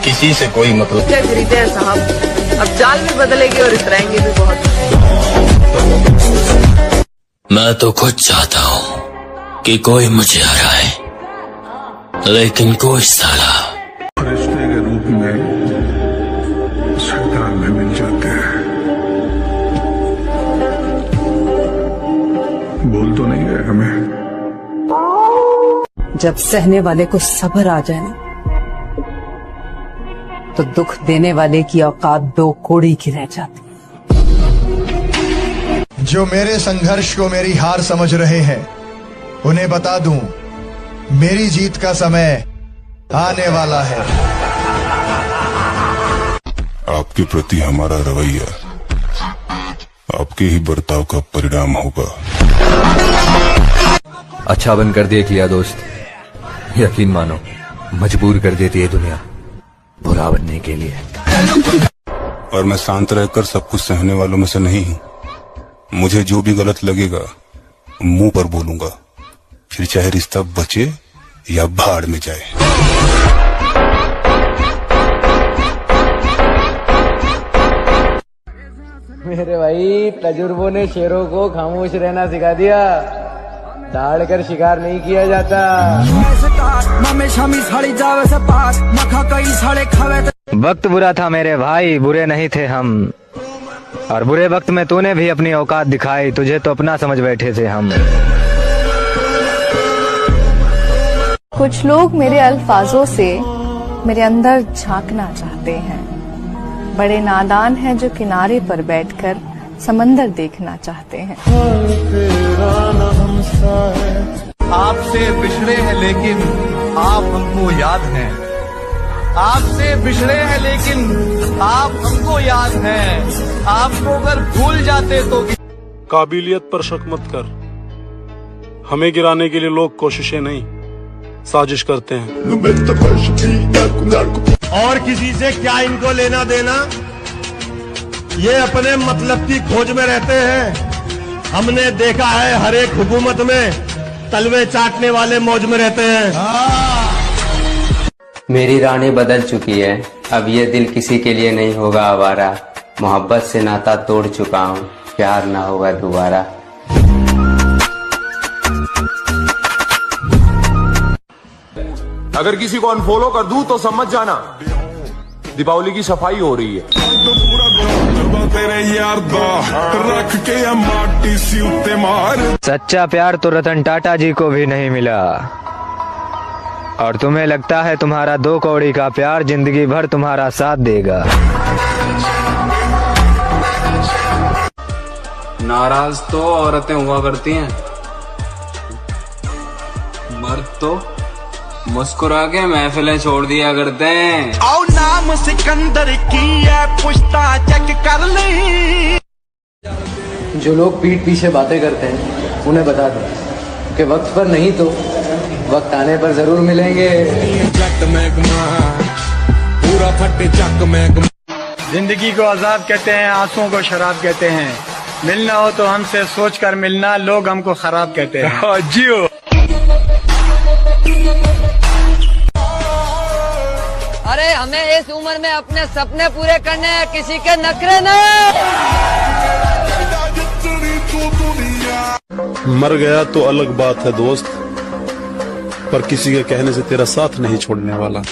किसी से कोई मतलब। क्या खरीदे हैं साहब, अब चाल भी बदलेगी और इतराएंगे भी बहुत। मैं तो खुद चाहता हूँ कि कोई मुझे हराए, लेकिन कोई साला फरिश्ते के रूप में शैतान में मिल जाते हैं। बोल तो नहीं गए हमें। जब सहने वाले को सब्र आ जाए ना, तो दुख देने वाले की औकात दो कोड़ी की रह जाती। जो मेरे संघर्ष को मेरी हार समझ रहे हैं, उन्हें बता दूं, मेरी जीत का समय आने वाला है। आपके प्रति हमारा रवैया आपके ही बर्ताव का परिणाम होगा। अच्छा बनकर देख लिया दोस्त, यकीन मानो मजबूर कर देती है दुनिया बुरा बनने के लिए। और मैं शांत रहकर सब कुछ सहने वालों में से नहीं हूँ। मुझे जो भी गलत लगेगा मुंह पर बोलूंगा, फिर चाहे रिश्ता बचे या भाड़ में जाए। मेरे भाई, तजुर्बों ने शेरों को खामोश रहना सिखा दिया, दहाड़ कर शिकार नहीं किया जाता। वक्त बुरा था मेरे भाई, बुरे नहीं थे हम। और बुरे वक्त में तूने भी अपनी औकात दिखाई, तुझे तो अपना समझ बैठे थे हम। कुछ लोग मेरे अल्फाजों से मेरे अंदर झांकना चाहते हैं। बड़े नादान हैं जो किनारे पर बैठकर समंदर देखना चाहते हैं। आपसे बिछड़े हैं लेकिन आप हमको याद हैं। आपसे बिछड़े हैं लेकिन आप हमको याद हैं। आपको अगर भूल जाते तो। काबिलियत पर शक मत कर, हमें गिराने के लिए लोग कोशिशें नहीं साजिश करते हैं। और किसी से क्या इनको लेना देना, ये अपने मतलब की खोज में रहते हैं। हमने देखा है हर एक हुकूमत में तलवे चाटने वाले मौज में रहते हैं। मेरी रानी बदल चुकी है, अब ये दिल किसी के लिए नहीं होगा आवारा। मोहब्बत से नाता तोड़ चुका हूँ, प्यार ना होगा दोबारा। अगर किसी को अनफॉलो कर दूं तो समझ जाना दीपावली की सफाई हो रही है। सच्चा प्यार तो रतन टाटा जी को भी नहीं मिला, और तुम्हें लगता है तुम्हारा 2 कौड़ी का प्यार जिंदगी भर तुम्हारा साथ देगा। नाराज तो औरतें हुआ करती हैं, मर्द तो मुस्कुरा के महफिलें छोड़ दिया करते हैं। आओ नाम सिकंदर की है, पुश्ता चेक कर ले। जो लोग पीठ पीछे बातें करते हैं उन्हें बता दो कि वक्त पर नहीं तो वक्त आने पर जरूर मिलेंगे। पूरा फटे चक में। जिंदगी को आजाद कहते हैं, आंसुओं को शराब कहते हैं। मिलना हो तो हमसे सोच कर मिलना, लोग हमको खराब कहते हैं। जियो। अरे हमें इस उम्र में अपने सपने पूरे करने हैं, किसी के नखरे नहीं। मर गया तो अलग बात है दोस्त, पर किसी के कहने से तेरा साथ नहीं छोड़ने वाला।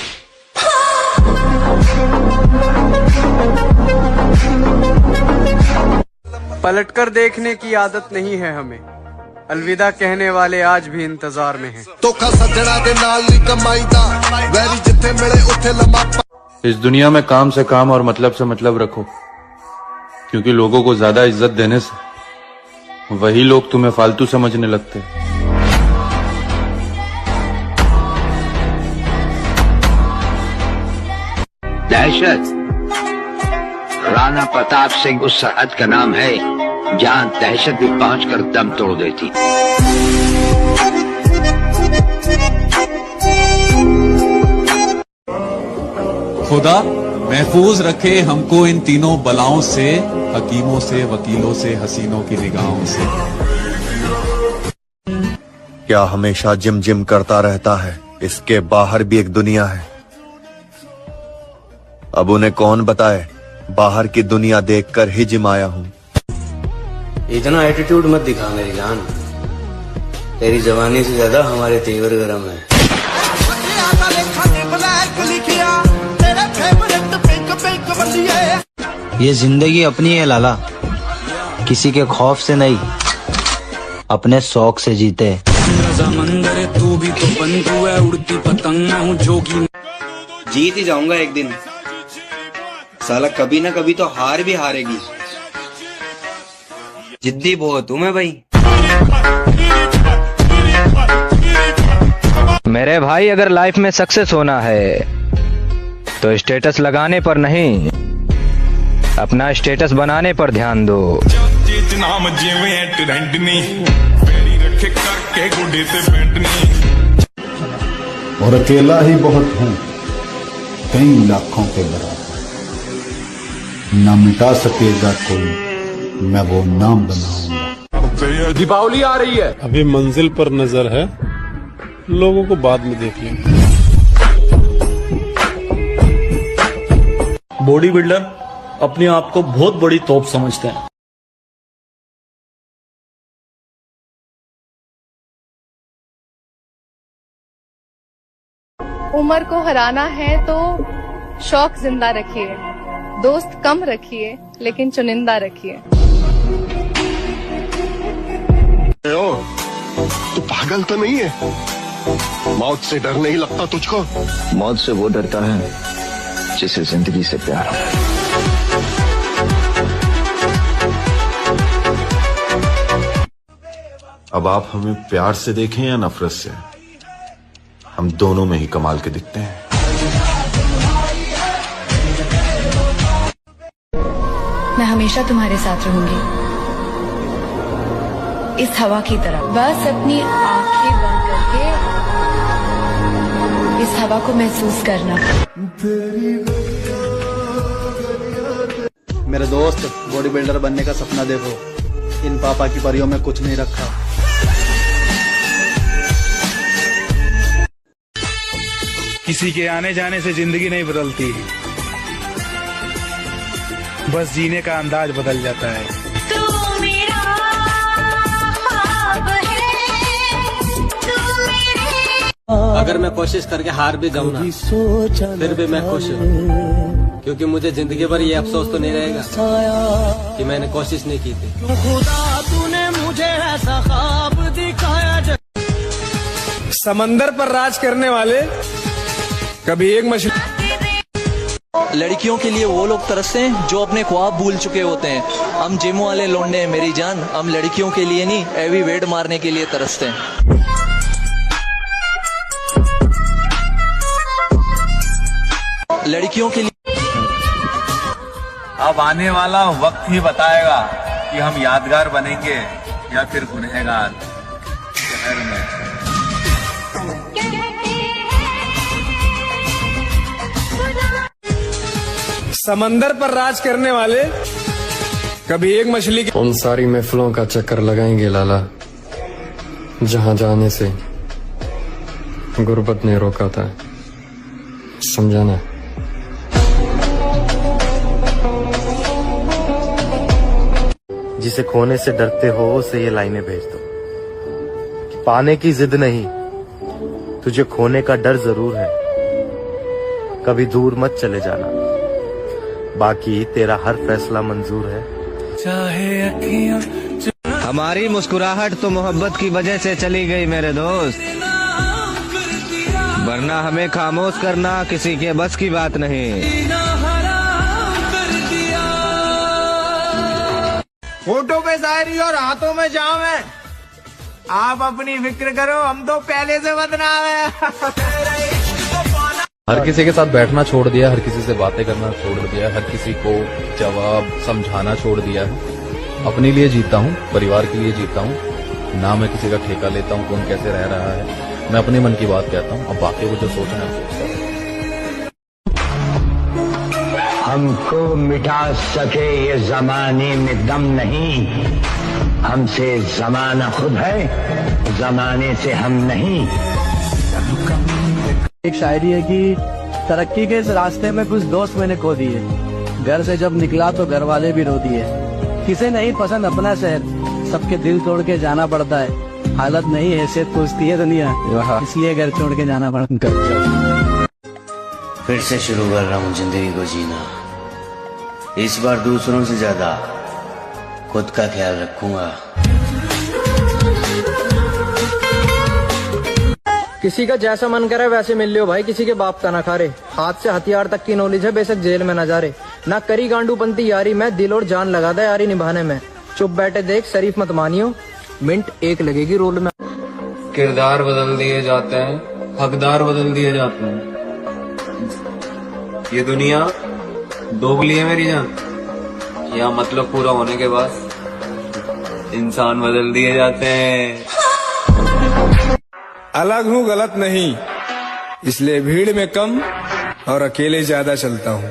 पलटकर देखने की आदत नहीं है हमें, अलविदा कहने वाले आज भी इंतजार में हैं। इस दुनिया में काम से काम और मतलब से मतलब रखो, क्योंकि लोगों को ज्यादा इज्जत देने से वही लोग तुम्हें फालतू समझने लगते हैं। दहशत राणा प्रताप सिंह उस सरहद का नाम है जहां दहशत भी पहुंचकर दम तोड़ देती। खुदा महफूज रखे हमको इन तीनों बलाओं से, हकीमों से, वकीलों से, हसीनों की निगाहों से। क्या हमेशा जिम जिम करता रहता है, इसके बाहर भी एक दुनिया है। अब उन्हें कौन बताए, बाहर की दुनिया देखकर ही जिम आया हूँ। इतना एटीट्यूड मत दिखा मेरी जान, तेरी जवानी से ज्यादा हमारे तेवर गरम है। ये जिंदगी अपनी है लाला, किसी के खौफ से नहीं, अपने शौक से जीते। समंदर तू भी तो बंधु है, उड़ती पतंग मैं हूँ जोगी। जीत ही जाऊंगा एक दिन, साला कभी ना कभी तो हार भी हारेगी। जिद्दी बहुत हूँ मैं भाई। मेरे भाई, अगर लाइफ में सक्सेस होना है तो स्टेटस लगाने पर नहीं, अपना स्टेटस बनाने पर ध्यान दो। और अकेला ही बहुत हूँ कई लाखों के बराबर, न मिटा सकेगा कोई, मैं वो नाम बनाऊंगा। दीपावली आ रही है, अभी मंजिल पर नजर है, लोगों को बाद में देख लेंगे। बॉडी बिल्डर अपने आप को बहुत बड़ी तोप समझते हैं। उम्र को हराना है तो शौक जिंदा रखिए, दोस्त कम रखिए लेकिन चुनिंदा रखिए। तू पागल तो नहीं है? मौत से डर नहीं लगता तुझको? मौत से वो डरता है जिसे जिंदगी से प्यार हो। अब आप हमें प्यार से देखें या नफरत से, हम दोनों में ही कमाल के दिखते हैं। मैं हमेशा तुम्हारे साथ रहूंगी, इस हवा की तरह। बस अपनी आंखें बंद करके इस हवा को महसूस करना। मेरे दोस्त, बॉडी बिल्डर बनने का सपना देखो, इन पापा की परियों में कुछ नहीं रखा। किसी के आने जाने से जिंदगी नहीं बदलती, बस जीने का अंदाज बदल जाता है। तू मेरा ख्वाब है, तू मेरे। अगर मैं कोशिश करके हार भी जाऊँ ना, फिर भी मैं खुश हूँ, क्योंकि मुझे जिंदगी भर ये अफसोस तो नहीं रहेगा कि मैंने कोशिश नहीं की थी। खुदा तूने मुझे ऐसा ख्वाब दिखाया। समंदर पर राज करने वाले कभी एक मछली। लड़कियों के लिए वो लोग तरसते हैं जो अपने ख्वाब भूल चुके होते हैं। हम जिम वाले लौंडे हैं मेरी जान, हम लड़कियों के लिए नहीं, हैवी वेट मारने के लिए तरसते हैं। लड़कियों के लिए अब आने वाला वक्त ही बताएगा कि हम यादगार बनेंगे या फिर गुनहगार। शहर में समंदर पर राज करने वाले कभी एक मछली के। उन सारी महफिलों का चक्कर लगाएंगे लाला, जहां जाने से गुर्बत ने रोका था, समझाना। जिसे खोने से डरते हो उसे ये लाइनें भेज दो कि पाने की जिद नहीं, तुझे खोने का डर जरूर है। कभी दूर मत चले जाना, बाकी तेरा हर फैसला मंजूर है। हमारी मुस्कुराहट तो मोहब्बत की वजह से चली गई मेरे दोस्त, वरना हमें खामोश करना किसी के बस की बात नहीं। फोटो पे शायरी और हाथों में जाम है, आप अपनी फिक्र करो, हम तो पहले से बदनाम है। हर किसी के साथ बैठना छोड़ दिया, हर किसी से बातें करना छोड़ दिया, हर किसी को जवाब समझाना छोड़ दिया है। अपने लिए जीता हूँ, परिवार के लिए जीता हूँ, ना मैं किसी का ठेका लेता हूँ कौन कैसे रह रहा है। मैं अपने मन की बात कहता हूँ, अब बाकी को जो सोचना है सोचता हूँ। हमको मिटा सके ये जमाने में दम नहीं, हमसे जमाना खुद है, जमाने से हम नहीं। एक शायरी है कि तरक्की के इस रास्ते में कुछ दोस्त मैंने खो दिए, घर से जब निकला तो घर वाले भी रो दिए। किसे नहीं पसंद अपना शहर, सबके दिल तोड़ के जाना पड़ता है। हालत नहीं हैसियत पूछती है दुनिया, इसलिए घर छोड़ के जाना पड़ता है। फिर से शुरू कर रहा हूँ जिंदगी को जीना, इस बार दूसरों से ज्यादा खुद का ख्याल रखूंगा। किसी का जैसा मन करे वैसे मिल लियो भाई, किसी के बाप का ना खारे। हाथ से हथियार तक की नॉलेज है, बेशक जेल में न जा रहे। ना करी गांडूपंती यारी मैं, दिल और जान लगा दे यारी निभाने में। चुप बैठे देख शरीफ मत मानियो, मिनट एक लगेगी रोल में। किरदार बदल दिए जाते हैं, हकदार बदल दिए जाते हैं। ये दुनिया दोगली है मेरी जान, या मतलब पूरा होने के बाद इंसान बदल दिए जाते हैं। अलग हूँ गलत नहीं, इसलिए भीड़ में कम और अकेले ज्यादा चलता हूँ।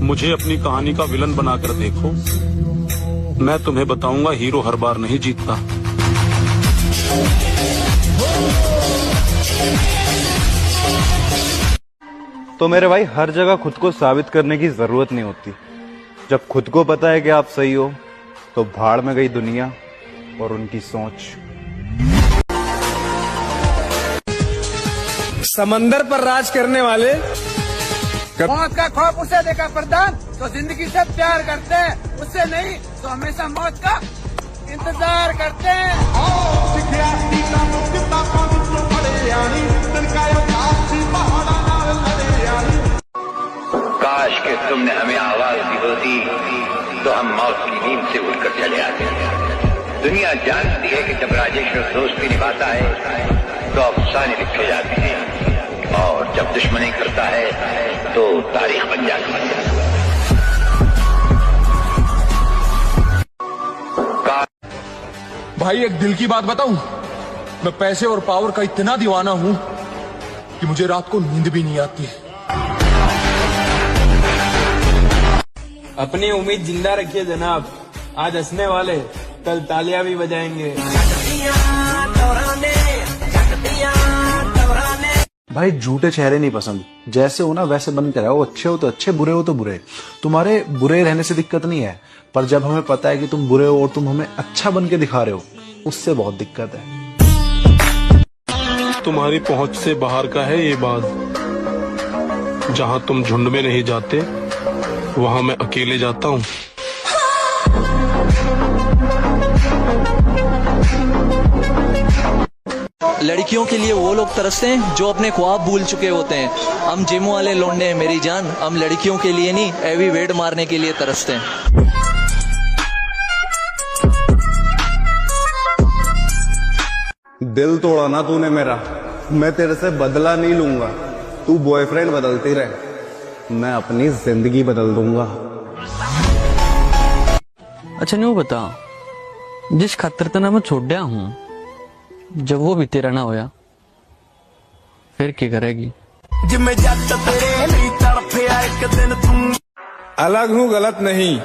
मुझे अपनी कहानी का विलन बनाकर देखो, मैं तुम्हें बताऊंगा हीरो हर बार नहीं जीतता। तो मेरे भाई हर जगह खुद को साबित करने की जरूरत नहीं होती। जब खुद को पता है कि आप सही हो तो भाड़ में गई दुनिया और उनकी सोच। समंदर पर राज करने वाले मौत का खौफ उसे देखा प्रधान तो जिंदगी से प्यार करते हैं, उससे नहीं तो हमेशा मौत का इंतजार करते हैं। काश के तुमने हमें आवाज दी होती तो हम मौत की नींद से उठकर चले आते। दुनिया जानती है कि जब राजेश्वर दोस्ती निभाता है तो अफसाने लिखे जाते हैं और जब दुश्मनी करता है तो तारीख बन जाती है। भाई एक दिल की बात बताऊं, मैं पैसे और पावर का इतना दीवाना हूं कि मुझे रात को नींद भी नहीं आती है। अपनी उम्मीद जिंदा रखिए जनाब, आज हंसने वाले कल तालियां भी बजाएंगे। भाई झूठे चेहरे नहीं पसंद, जैसे हो ना वैसे बन के रहो। अच्छे हो तो अच्छे, बुरे हो तो बुरे। तुम्हारे बुरे रहने से दिक्कत नहीं है, पर जब हमें पता है कि तुम बुरे हो और तुम हमें अच्छा बन के दिखा रहे हो, उससे बहुत दिक्कत है। तुम्हारी पहुंच से बाहर का है ये बात। जहां तुम झुंड में नहीं जाते वहां मैं अकेले जाता हूं। लड़कियों के लिए वो लोग तरसते हैं जो अपने ख्वाब भूल चुके होते हैं। हम जिम वाले लौंडे हैं मेरी जान, हम लड़कियों के लिए नहीं हैवी वेट मारने के लिए तरसते हैं। दिल तोड़ा ना तूने मेरा, मैं तेरे से बदला नहीं लूंगा। तू बॉयफ्रेंड बदलती रहे, मैं अपनी जिंदगी बदल दूंगा। अच्छा नहीं बता, जिस खातर तना मैं छोड़ हूं, जब वो भी तेरा ना होया फिर क्या करेगी? अलग हूँ गलत नहीं,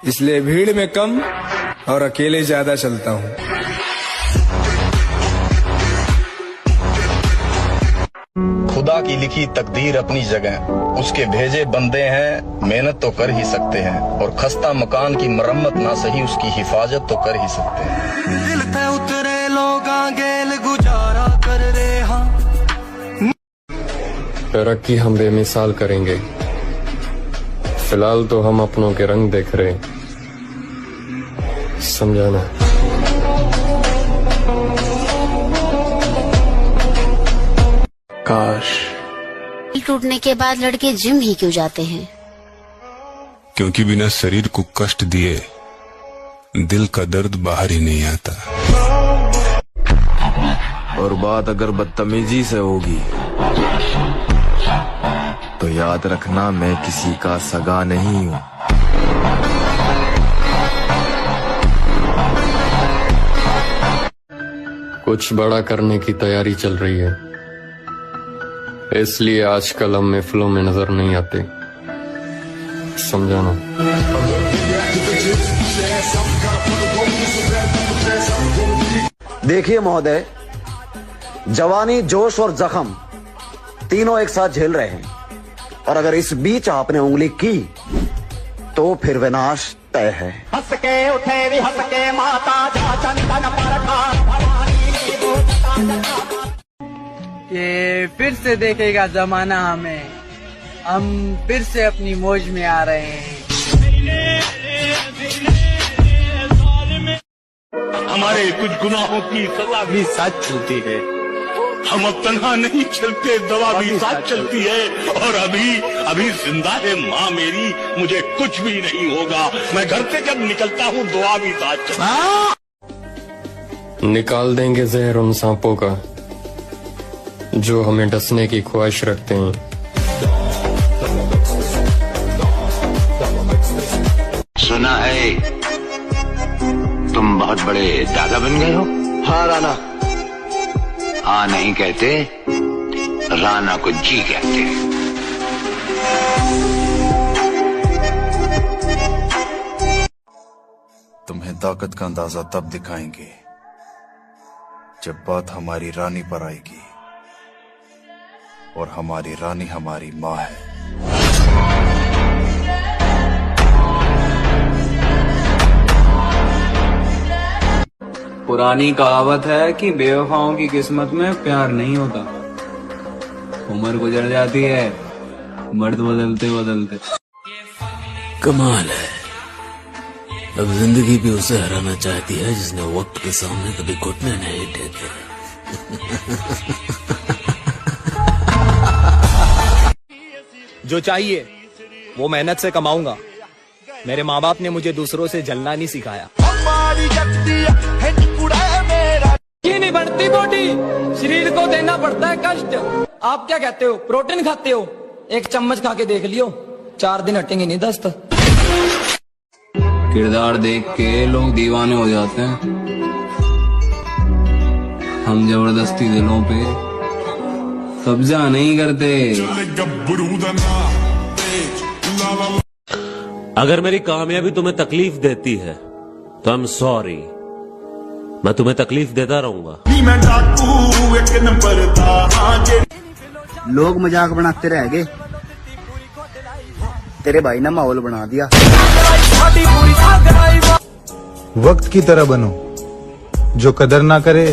इसलिए भीड़ में कम और अकेले ज्यादा चलता हूँ। खुदा की लिखी तकदीर अपनी जगह, उसके भेजे बंदे हैं, मेहनत तो कर ही सकते हैं, और खस्ता मकान की मरम्मत ना सही उसकी हिफाजत तो कर ही सकते हैं। दिल पे उतरे लोग गेल गुजारा कर रहे हाँ। तरक्की हम बेमिसाल करेंगे, फिलहाल तो हम अपनों के रंग देख रहे, समझाना। काश टूटने के बाद लड़के जिम ही क्यों जाते हैं? क्योंकि बिना शरीर को कष्ट दिए दिल का दर्द बाहर ही नहीं आता। और बात अगर बदतमीजी से होगी तो याद रखना मैं किसी का सगा नहीं हूँ। कुछ बड़ा करने की तैयारी चल रही है, इसलिए आजकल हम महफिलों में नजर नहीं आते, समझाना। देखिए महोदय, जवानी, जोश और जख्म तीनों एक साथ झेल रहे हैं, और अगर इस बीच आपने उंगली की तो फिर विनाश तय है। हंस के उठे भी हंस के माता जा चंदन पर ये फिर से देखेगा जमाना हमें, हम फिर से अपनी मौज में आ रहे हैं। हमारे कुछ गुनाहों की सजा भी साथ चलती है। हम अब तन्हा नहीं चलते, दवा भी साथ चलती है। और अभी जिंदा है माँ मेरी, मुझे कुछ भी नहीं होगा। मैं घर से जब निकलता हूँ दुआ भी साथ चलती। निकाल देंगे जहर उन सांपों का जो हमें डसने की ख्वाहिश रखते हैं। सुना है तुम बहुत बड़े दादा बन गए हो। हाँ राणा। हाँ नहीं कहते, राणा को जी कहते हैं। तुम्हें ताकत का अंदाजा तब दिखाएंगे जब बात हमारी रानी पर आएगी, और हमारी रानी हमारी माँ है। पुरानी कहावत है कि बेवफाओं की किस्मत में प्यार नहीं होता, उम्र गुजर जाती है, मर्द बदलते बदलते। कमाल है, अब जिंदगी भी उसे हराना चाहती है जिसने वक्त के सामने कभी घुटने नहीं टेके। जो चाहिए वो मेहनत से कमाऊंगा। मेरे माँ बाप ने मुझे दूसरों से जलना नहीं सिखाया। ये नहीं बढ़ती बॉडी, शरीर को देना पड़ता है कष्ट। आप क्या कहते हो, प्रोटीन खाते हो? एक चम्मच खा के देख लियो, 4 दिन हटेंगे नहीं दस्त। किरदार देख के लोग दीवाने हो जाते हैं, हम जबरदस्ती दिलों पे कब्जा नहीं करते। अगर मेरी कामयाबी तुम्हें तकलीफ देती है तो आई एम सॉरी, मैं तुम्हें तकलीफ देता रहूंगा। लोग मजाक बनाते रह गए, तेरे भाई ने माहौल बना दिया। वक्त की तरह बनो, जो कदर ना करे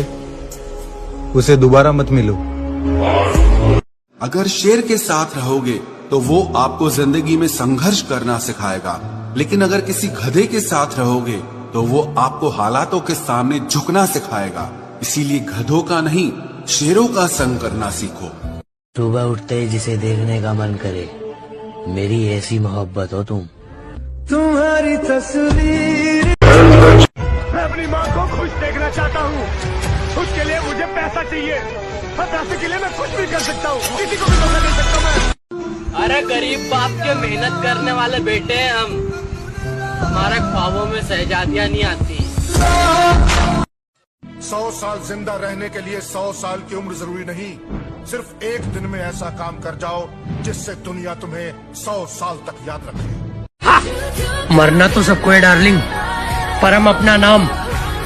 उसे दोबारा मत मिलो। अगर शेर के साथ रहोगे तो वो आपको जिंदगी में संघर्ष करना सिखाएगा, लेकिन अगर किसी गधे के साथ रहोगे तो वो आपको हालातों के सामने झुकना सिखाएगा। इसीलिए गधों का नहीं, शेरों का संग करना सीखो। सुबह उठते ही जिसे देखने का मन करे, मेरी ऐसी मोहब्बत हो तुम। तुम्हारी तस्वीर। मैं अपनी माँ को खुश देखना चाहता हूँ, उसके लिए मुझे पैसा चाहिए, और पैसे के लिए मैं कुछ भी कर सकता हूँ, किसी को भी धोखा दे सकता हूँ मैं। अरे गरीब बाप के मेहनत करने वाले बेटे हैं हम, हमारे ख्वाबों में शहजादियाँ नहीं आती। 100 साल जिंदा रहने के लिए 100 साल की उम्र जरूरी नहीं, सिर्फ एक दिन में ऐसा काम कर जाओ जिससे दुनिया तुम्हें 100 साल तक याद रखे। मरना तो सबको है डार्लिंग, पर हम अपना नाम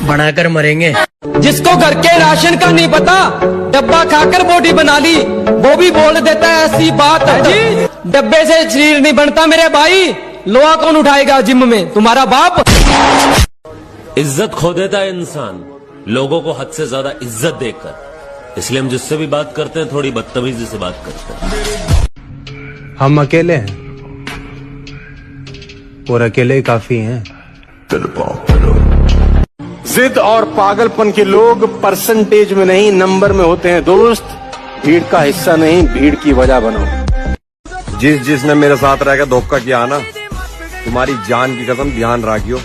बनाकर मरेंगे। जिसको घर के राशन का नहीं पता, डब्बा खाकर बॉडी बना ली, वो भी बोल देता है ऐसी बात है जी। डब्बे से शरीर नहीं बनता मेरे भाई, लोहा कौन उठाएगा जिम में, तुम्हारा बाप। इज्जत खो देता है इंसान लोगों को हद से ज्यादा इज्जत देकर, इसलिए हम जिससे भी बात करते हैं थोड़ी बदतमीजी से बात करते हैं। हम अकेले हैं और अकेले ही काफी हैं। जिद और पागलपन के लोग परसेंटेज में नहीं नंबर में होते हैं दोस्त। भीड़ का हिस्सा नहीं, भीड़ की वजह बनो। जिसने मेरे साथ रहकर धोखा किया ना, तुम्हारी जान की कसम ध्यान रखियो,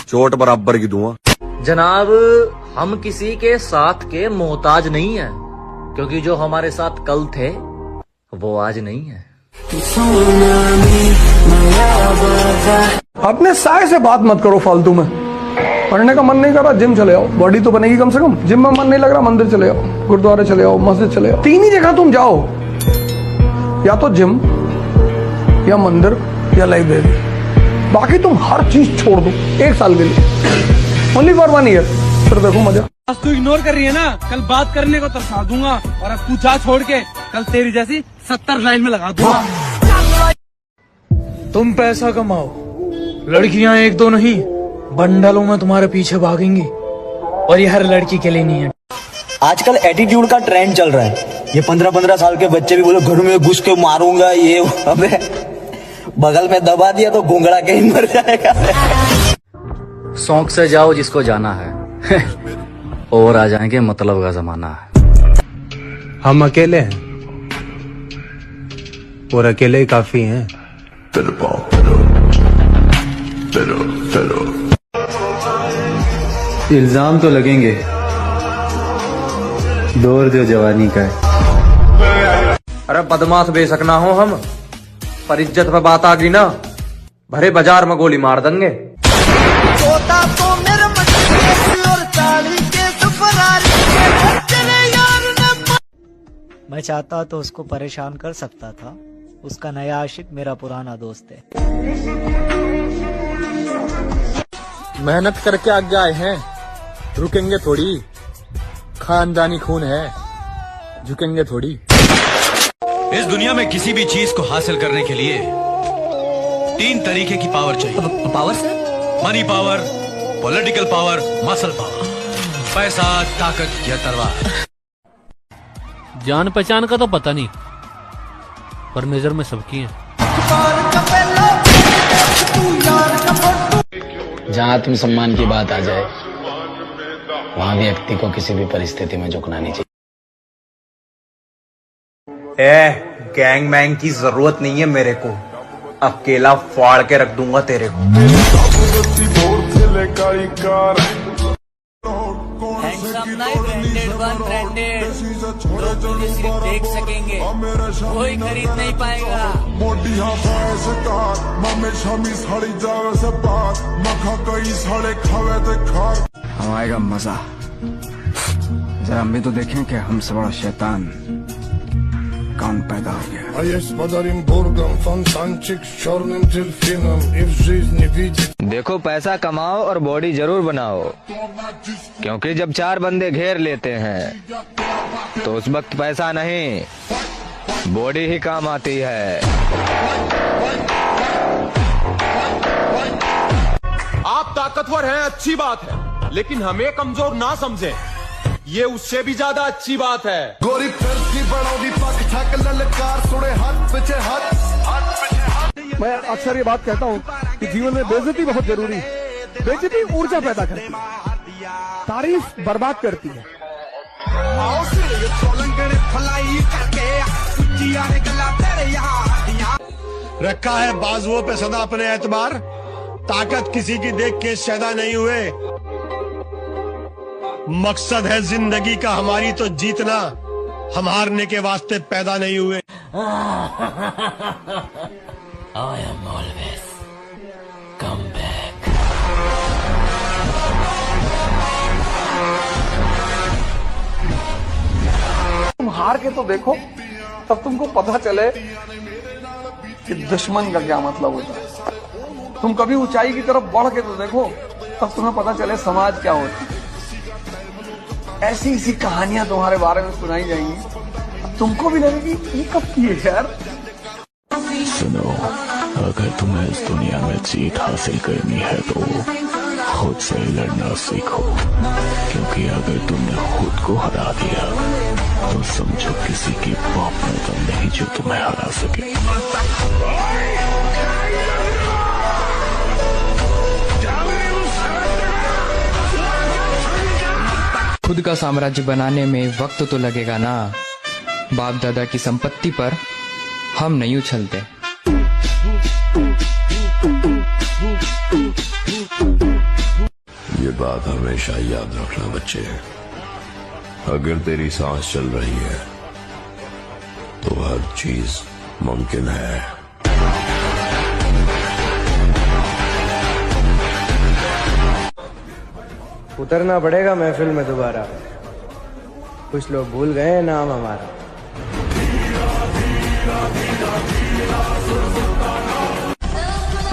चोट बराबर की दूंगा। जनाब, हम किसी के साथ के मोहताज नहीं है, क्योंकि जो हमारे साथ कल थे वो आज नहीं है। अपने साय से बात मत करो फालतू में। पढ़ने का मन नहीं कर रहा, जिम चले आओ, बॉडी तो बनेगी कम से कम। जिम में मन नहीं लग रहा, मंदिर चले आओ, गुरुद्वारे चले आओ, मस्जिद चले आओ। 3 ही जगह तुम जाओ, या तो जिम या मंदिर या लाइब्रेरी। बाकी तुम हर चीज छोड़ दो 1 साल के लिए, ओनली फॉर 1 ईयर, फिर देखो मजा। आज तू इग्नोर कर रही है ना, कल बात करने को तरसा दूंगा, और अब तू जा छोड़ के कल तेरी जैसी 70 लाइन में लगा दूंगा। तुम पैसा कमाओ, लड़कियां 1-2 नहीं, बंडलों में तुम्हारे पीछे भागेंगी, और ये हर लड़की के लिए नहीं है। आजकल एटीट्यूड का ट्रेंड चल रहा है। ये 15-15 साल के बच्चे भी बोले घर में घुस के मारूंगा, ये अबे बगल में दबा दिया तो घुंगड़ा के ही मर जाएगा। शौक से जाओ जिसको जाना है, और आ जाएंगे मतलब का जमाना है। हम अकेले हैं और अकेले ही काफी हैं। इल्जाम तो लगेंगे, दौर जो जवानी का है। अरे बदमाश बेशक ना हो हम, पर इज्जत पे बात आ गई ना, भरे बाजार में गोली मार देंगे। मैं चाहता तो उसको परेशान कर सकता था, उसका नया आशिक मेरा पुराना दोस्त है। मेहनत करके आगे आए हैं, रुकेंगे थोड़ी, खानदानी खून है, झुकेंगे थोड़ी। इस दुनिया में किसी भी चीज को हासिल करने के लिए 3 तरीके की पावर चाहिए। पावर से? Money power, political power, muscle power, पैसा, ताकत या तलवार। जान पहचान का तो पता नहीं, पर नजर में सबकी है। जहाँ आत्मसम्मान की बात आ जाए, वहां व्यक्ति को किसी भी परिस्थिति में झुकना नहीं चाहिए। गैंग मैंग की जरूरत नहीं है मेरे को, अकेला फाड़ के रख दूंगा तेरे को। देख सकेंगे, कोई खरीद नहीं पाएगा। हम आएगा मजा, जरा हम भी तो देखें कि हमसे बड़ा शैतान कौन पैदा हो गया। देखो, पैसा कमाओ और बॉडी जरूर बनाओ, क्योंकि जब 4 बंदे घेर लेते हैं तो उस वक्त पैसा नहीं, बॉडी ही काम आती है। आप ताकतवर हैं, अच्छी बात है, लेकिन हमें कमजोर ना समझें, ये उससे भी ज्यादा अच्छी बात है। गोरी मैं अक्सर ये बात कहता हूँ कि जीवन में बेइज्जती बहुत जरूरी है। बेइज्जती ऊर्जा पैदा करती है, तारीफ बर्बाद करती है। रखा है बाजुओं पे सदा अपने एतबार, ताकत किसी की देख के शैदा नहीं हुए। मकसद है जिंदगी का हमारी तो जीतना, हम हारने के वास्ते पैदा नहीं हुए। I am always come back. तुम हार के तो देखो, तब तुमको पता चले कि दुश्मन का क्या मतलब होता है। तुम कभी ऊंचाई की तरफ बढ़ के तो देखो, तब तुम्हें पता चले समाज क्या होती है। ऐसी ऐसी कहानियां तुम्हारे बारे में सुनाई जाएंगी, तुमको भी लगेगी ये कब की है यार। सुनो, अगर तुम्हें इस दुनिया में जीत हासिल करनी है तो खुद से लड़ना सीखो, क्योंकि अगर तुमने खुद को हरा दिया तो समझो किसी की बाप में दम नहीं जो तुम्हें हरा सके। खुद का साम्राज्य बनाने में वक्त तो लगेगा ना, बाप दादा की संपत्ति पर हम नहीं उछलते। ये बात हमेशा याद रखना बच्चे, अगर तेरी सांस चल रही है तो हर चीज मुमकिन है। उतरना पड़ेगा महफिल में दोबारा, कुछ लोग भूल गए नाम हमारा।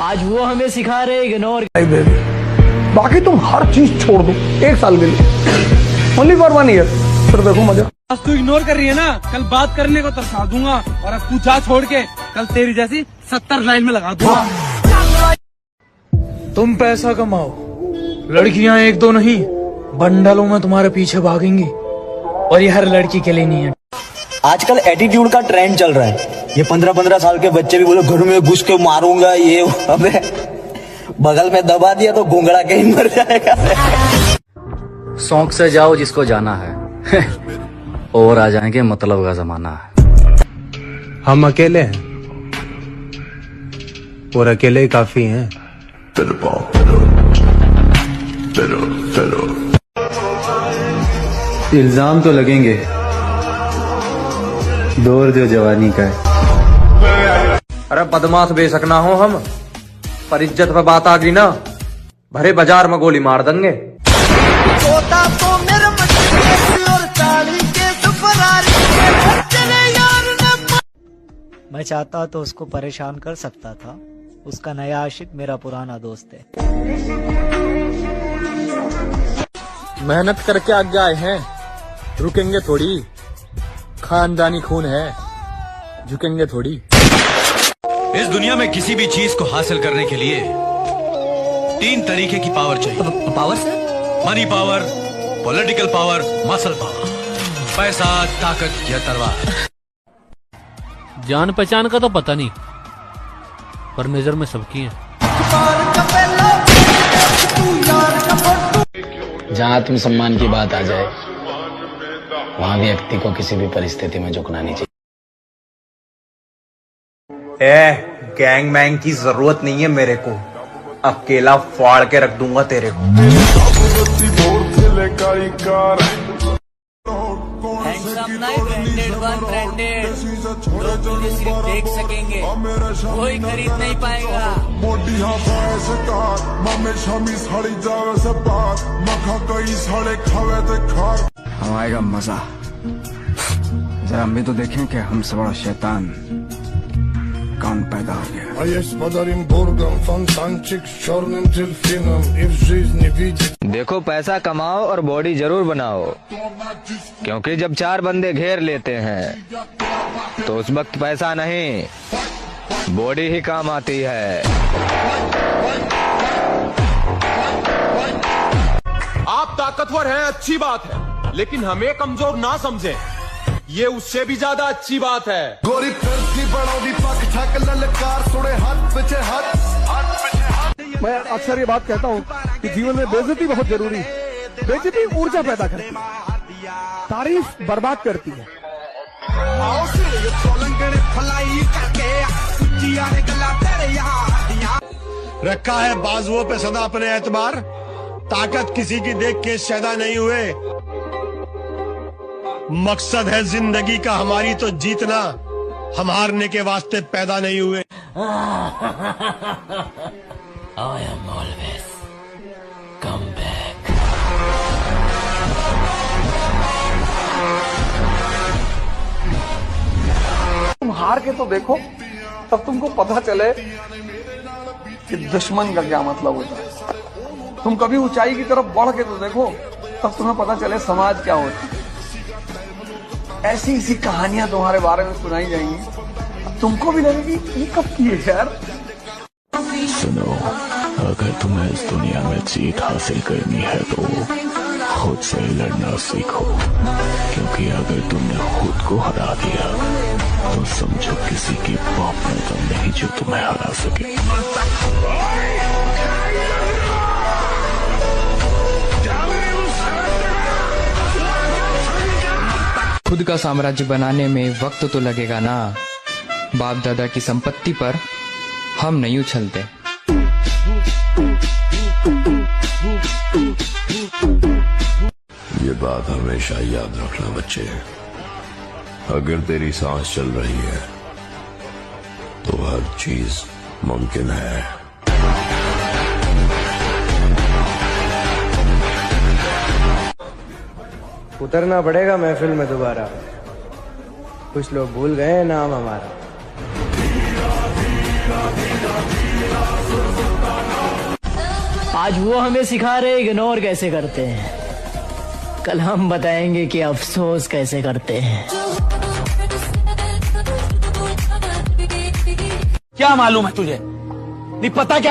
आज वो हमें सिखा रहे इग्नोर। बाकी तुम हर चीज छोड़ दो 1 साल के लिए, ओनली फॉर 1 ईयर, फिर देखो मजा। आज तू इग्नोर कर रही है ना, कल बात करने को तरसा दूंगा, और अब तू जा छोड़ के कल तेरी जैसी 70 लाइन में लगा दूंगा। तुम पैसा कमाओ, लड़कियां 1-2 नहीं, बंडलों में तुम्हारे पीछे भागेंगी, और ये हर लड़की के लिए नहीं है। आजकल एटीट्यूड का ट्रेंड चल रहा है। ये 15-15 साल के बच्चे भी बोले घर में घुस के मारूंगा, ये अबे बगल में दबा दिया तो घुंघरा के ही मर जाएगा। शौक से जाओ जिसको जाना है, और आ जाएंगे मतलब का जमाना है। हम अकेले हैं और अकेले ही काफी हैं। इल्जाम तो लगेंगे, दौर जो जवानी का है। अरे बदमाश बेशक ना हो हम, पर इज्जत पे बात आ गई ना, भरे बाजार में गोली मार देंगे। मैं चाहता तो उसको परेशान कर सकता था, उसका नया आशिक मेरा पुराना दोस्त है। मेहनत करके आगे आए हैं, रुकेंगे थोड़ी, खानदानी खून है, झुकेंगे थोड़ी। इस दुनिया में किसी भी चीज को हासिल करने के लिए 3 तरीके की पावर चाहिए। पावर से? Money power, political power, muscle power. पैसा, ताकत या तलवार। जान पहचान का तो पता नहीं, पर नजर में सबकी है। जहाँ आत्मसम्मान की बात आ जाए, वहाँ व्यक्ति को किसी भी परिस्थिति में झुकना नहीं चाहिए। गैंग मैंग की जरूरत नहीं है मेरे को, अकेला फाड़ के रख दूंगा तेरे को। हैंडसम नहीं, ब्रांडेड वन ब्रांडेड, लोग मुझे सिर्फ देख सकेंगे, कोई खरीद नहीं पाएगा। अब आएगा मजा, जरा हम भी तो देखें कि हमसे बड़ा शैतान कौन पैदा हो गया। देखो पैसा कमाओ और बॉडी जरूर बनाओ, क्योंकि जब 4 बंदे घेर लेते हैं तो उस वक्त पैसा नहीं, बॉडी ही काम आती है। आप ताकतवर हैं, अच्छी बात है, लेकिन हमें कमजोर ना समझें, ये उससे भी ज्यादा अच्छी बात है। गोरी मैं अक्सर ये बात कहता हूँ कि जीवन में बेइज्जती बहुत जरूरी है। बेइज्जती ऊर्जा पैदा करती है, तारीफ बर्बाद करती है। रखा है बाजुओं पे सदा अपने एतबार, ताकत किसी की देख के शैदा नहीं हुए। मकसद है जिंदगी का हमारी तो जीतना, हम हारने के वास्ते पैदा नहीं हुए। I am always come back. तुम हार के तो देखो, तब तुमको पता चले कि दुश्मन का क्या मतलब होता है। तुम कभी ऊंचाई की तरफ बढ़ के तो देखो, तब तुम्हें पता चले समाज क्या होता है। ऐसी ऐसी कहानियां तुम्हारे बारे में सुनाई जाएंगी, तुमको भी लगेगी ये कब की है यार। सुनो, अगर तुम्हें इस दुनिया में जीत हासिल करनी है तो खुद से लड़ना सीखो, क्योंकि अगर तुमने खुद को हरा दिया तो समझो किसी की बाप में तो नहीं जो तुम्हें हरा सके। खुद का साम्राज्य बनाने में वक्त तो लगेगा ना, बाप दादा की संपत्ति पर हम नहीं उछलते। ये बात हमेशा याद रखना बच्चे, अगर तेरी सांस चल रही है तो हर चीज मुमकिन है। उतरना पड़ेगा महफिल में दोबारा, कुछ लोग भूल गए नाम हमारा। आज वो हमें सिखा रहे इग्नोर कैसे करते हैं, कल हम बताएंगे कि अफसोस कैसे करते हैं। क्या मालूम है तुझे, नहीं पता क्या